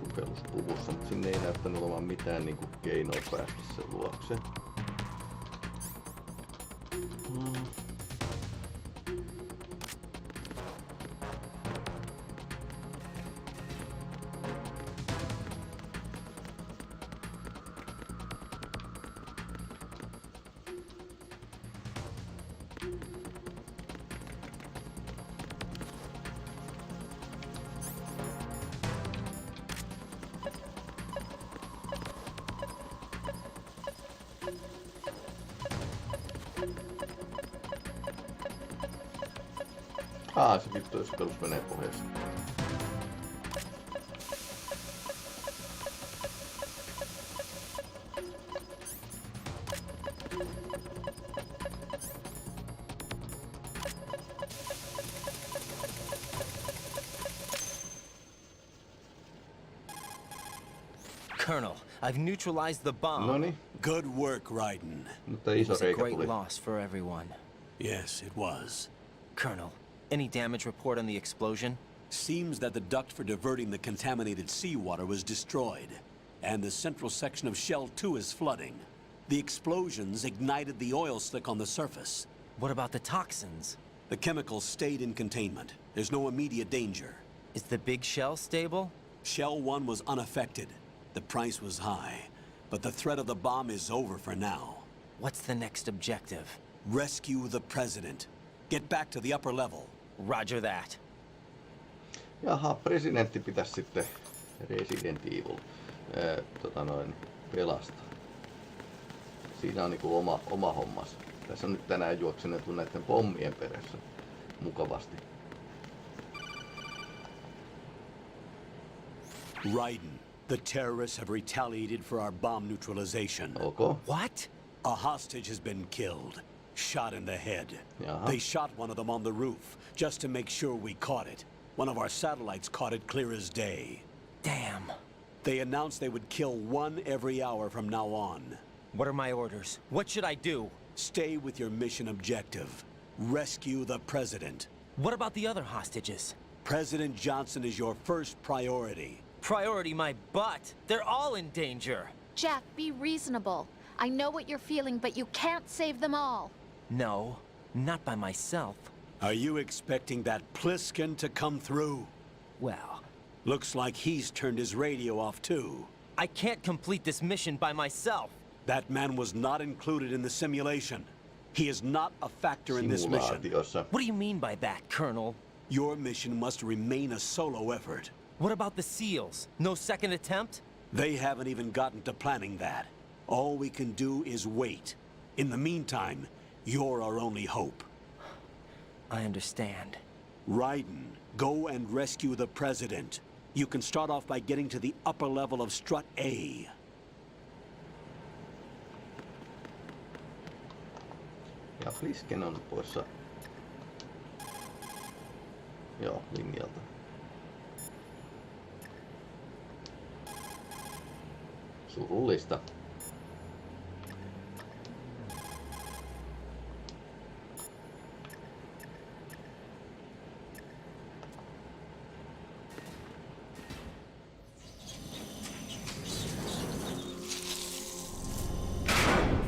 sukelluspuvussa, mutta sinne ei näyttänyt olevan mitään niinku keinoa päästä sen luokse. Se vittu, jos sukellus menee pohjassa. Colonel, I've neutralized the bomb. Noniin. Good work, Raiden. Mutta It iso was a reikä great tuli. loss for everyone. Yes, it was. Colonel, any damage report on the explosion? Seems that the duct for diverting the contaminated seawater was destroyed, and the central section of Shell 2 is flooding. The explosions ignited the oil slick on the surface. What about the toxins? The chemicals stayed in containment. There's no immediate danger. Is the big shell stable? Shell 1 was unaffected. The price was high, but the threat of the bomb is over for now. What's the next objective? Rescue the president. Get back to the upper level. Roger that. Jaha, presidentti pitäisi sitten Resident Evil pelastaa. Siinä on niinku oma hommas. Tässä on nyt tänään juoksenettu näiden pommien perässä mukavasti. Raiden, the terrorists have retaliated for our bomb neutralization. Okay. What? A hostage has been killed. Shot in the head. Jaha. They shot one of them on the roof, just to make sure we caught it. One of our satellites caught it clear as day. Damn. They announced they would kill one every hour from now on. What are my orders? What should I do? Stay with your mission objective. Rescue the President. What about the other hostages? President Johnson is your first priority. Priority my butt. They're all in danger. Jack, be reasonable. I know what you're feeling, but you can't save them all. No, not by myself. Are you expecting that Pliskin to come through? Well... Looks like he's turned his radio off too. I can't complete this mission by myself. That man was not included in the simulation. He is not a factor in this mission. What do you mean by that, Colonel? Your mission must remain a solo effort. What about the SEALs? No second attempt? They haven't even gotten to planning that. All we can do is wait. In the meantime, you're our only hope. I understand. Raiden, go and rescue the President. You can start off by getting to the upper level of Strut A. Ja Plisken on poissa. Joo, linjalta. Surullista.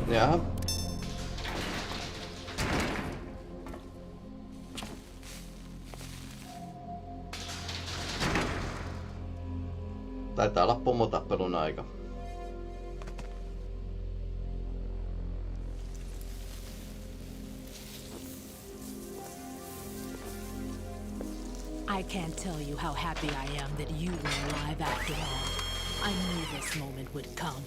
Jaha. Taitaa olla pomotappelun aika. I can't tell you how happy I am that you were alive after all. I knew this moment would come.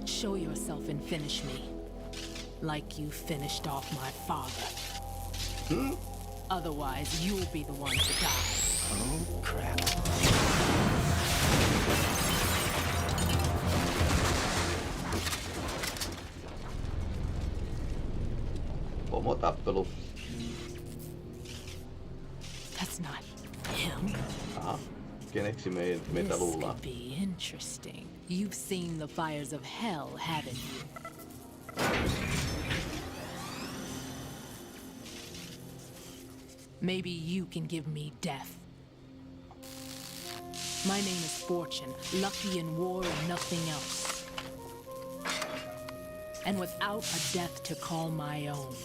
Show yourself and finish me. Like you finished off my father. Otherwise, you'll be the one to die. Oh, crap. Pomotappelu. That's not him. Aha. Keneksi meitä luullaan? This could be interesting. You've seen the fires of hell, haven't you? Maybe you can give me death. My name is Fortune, lucky in war and nothing else. And without a death to call my own.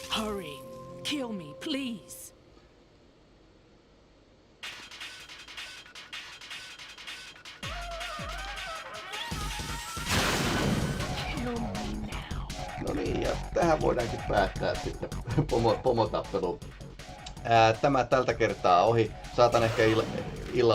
Hurry, kill me, please. No niin, ja tähän voidaankin päättää sitten pomotappelu. Tämä tältä kertaa ohi. Saatan ehkä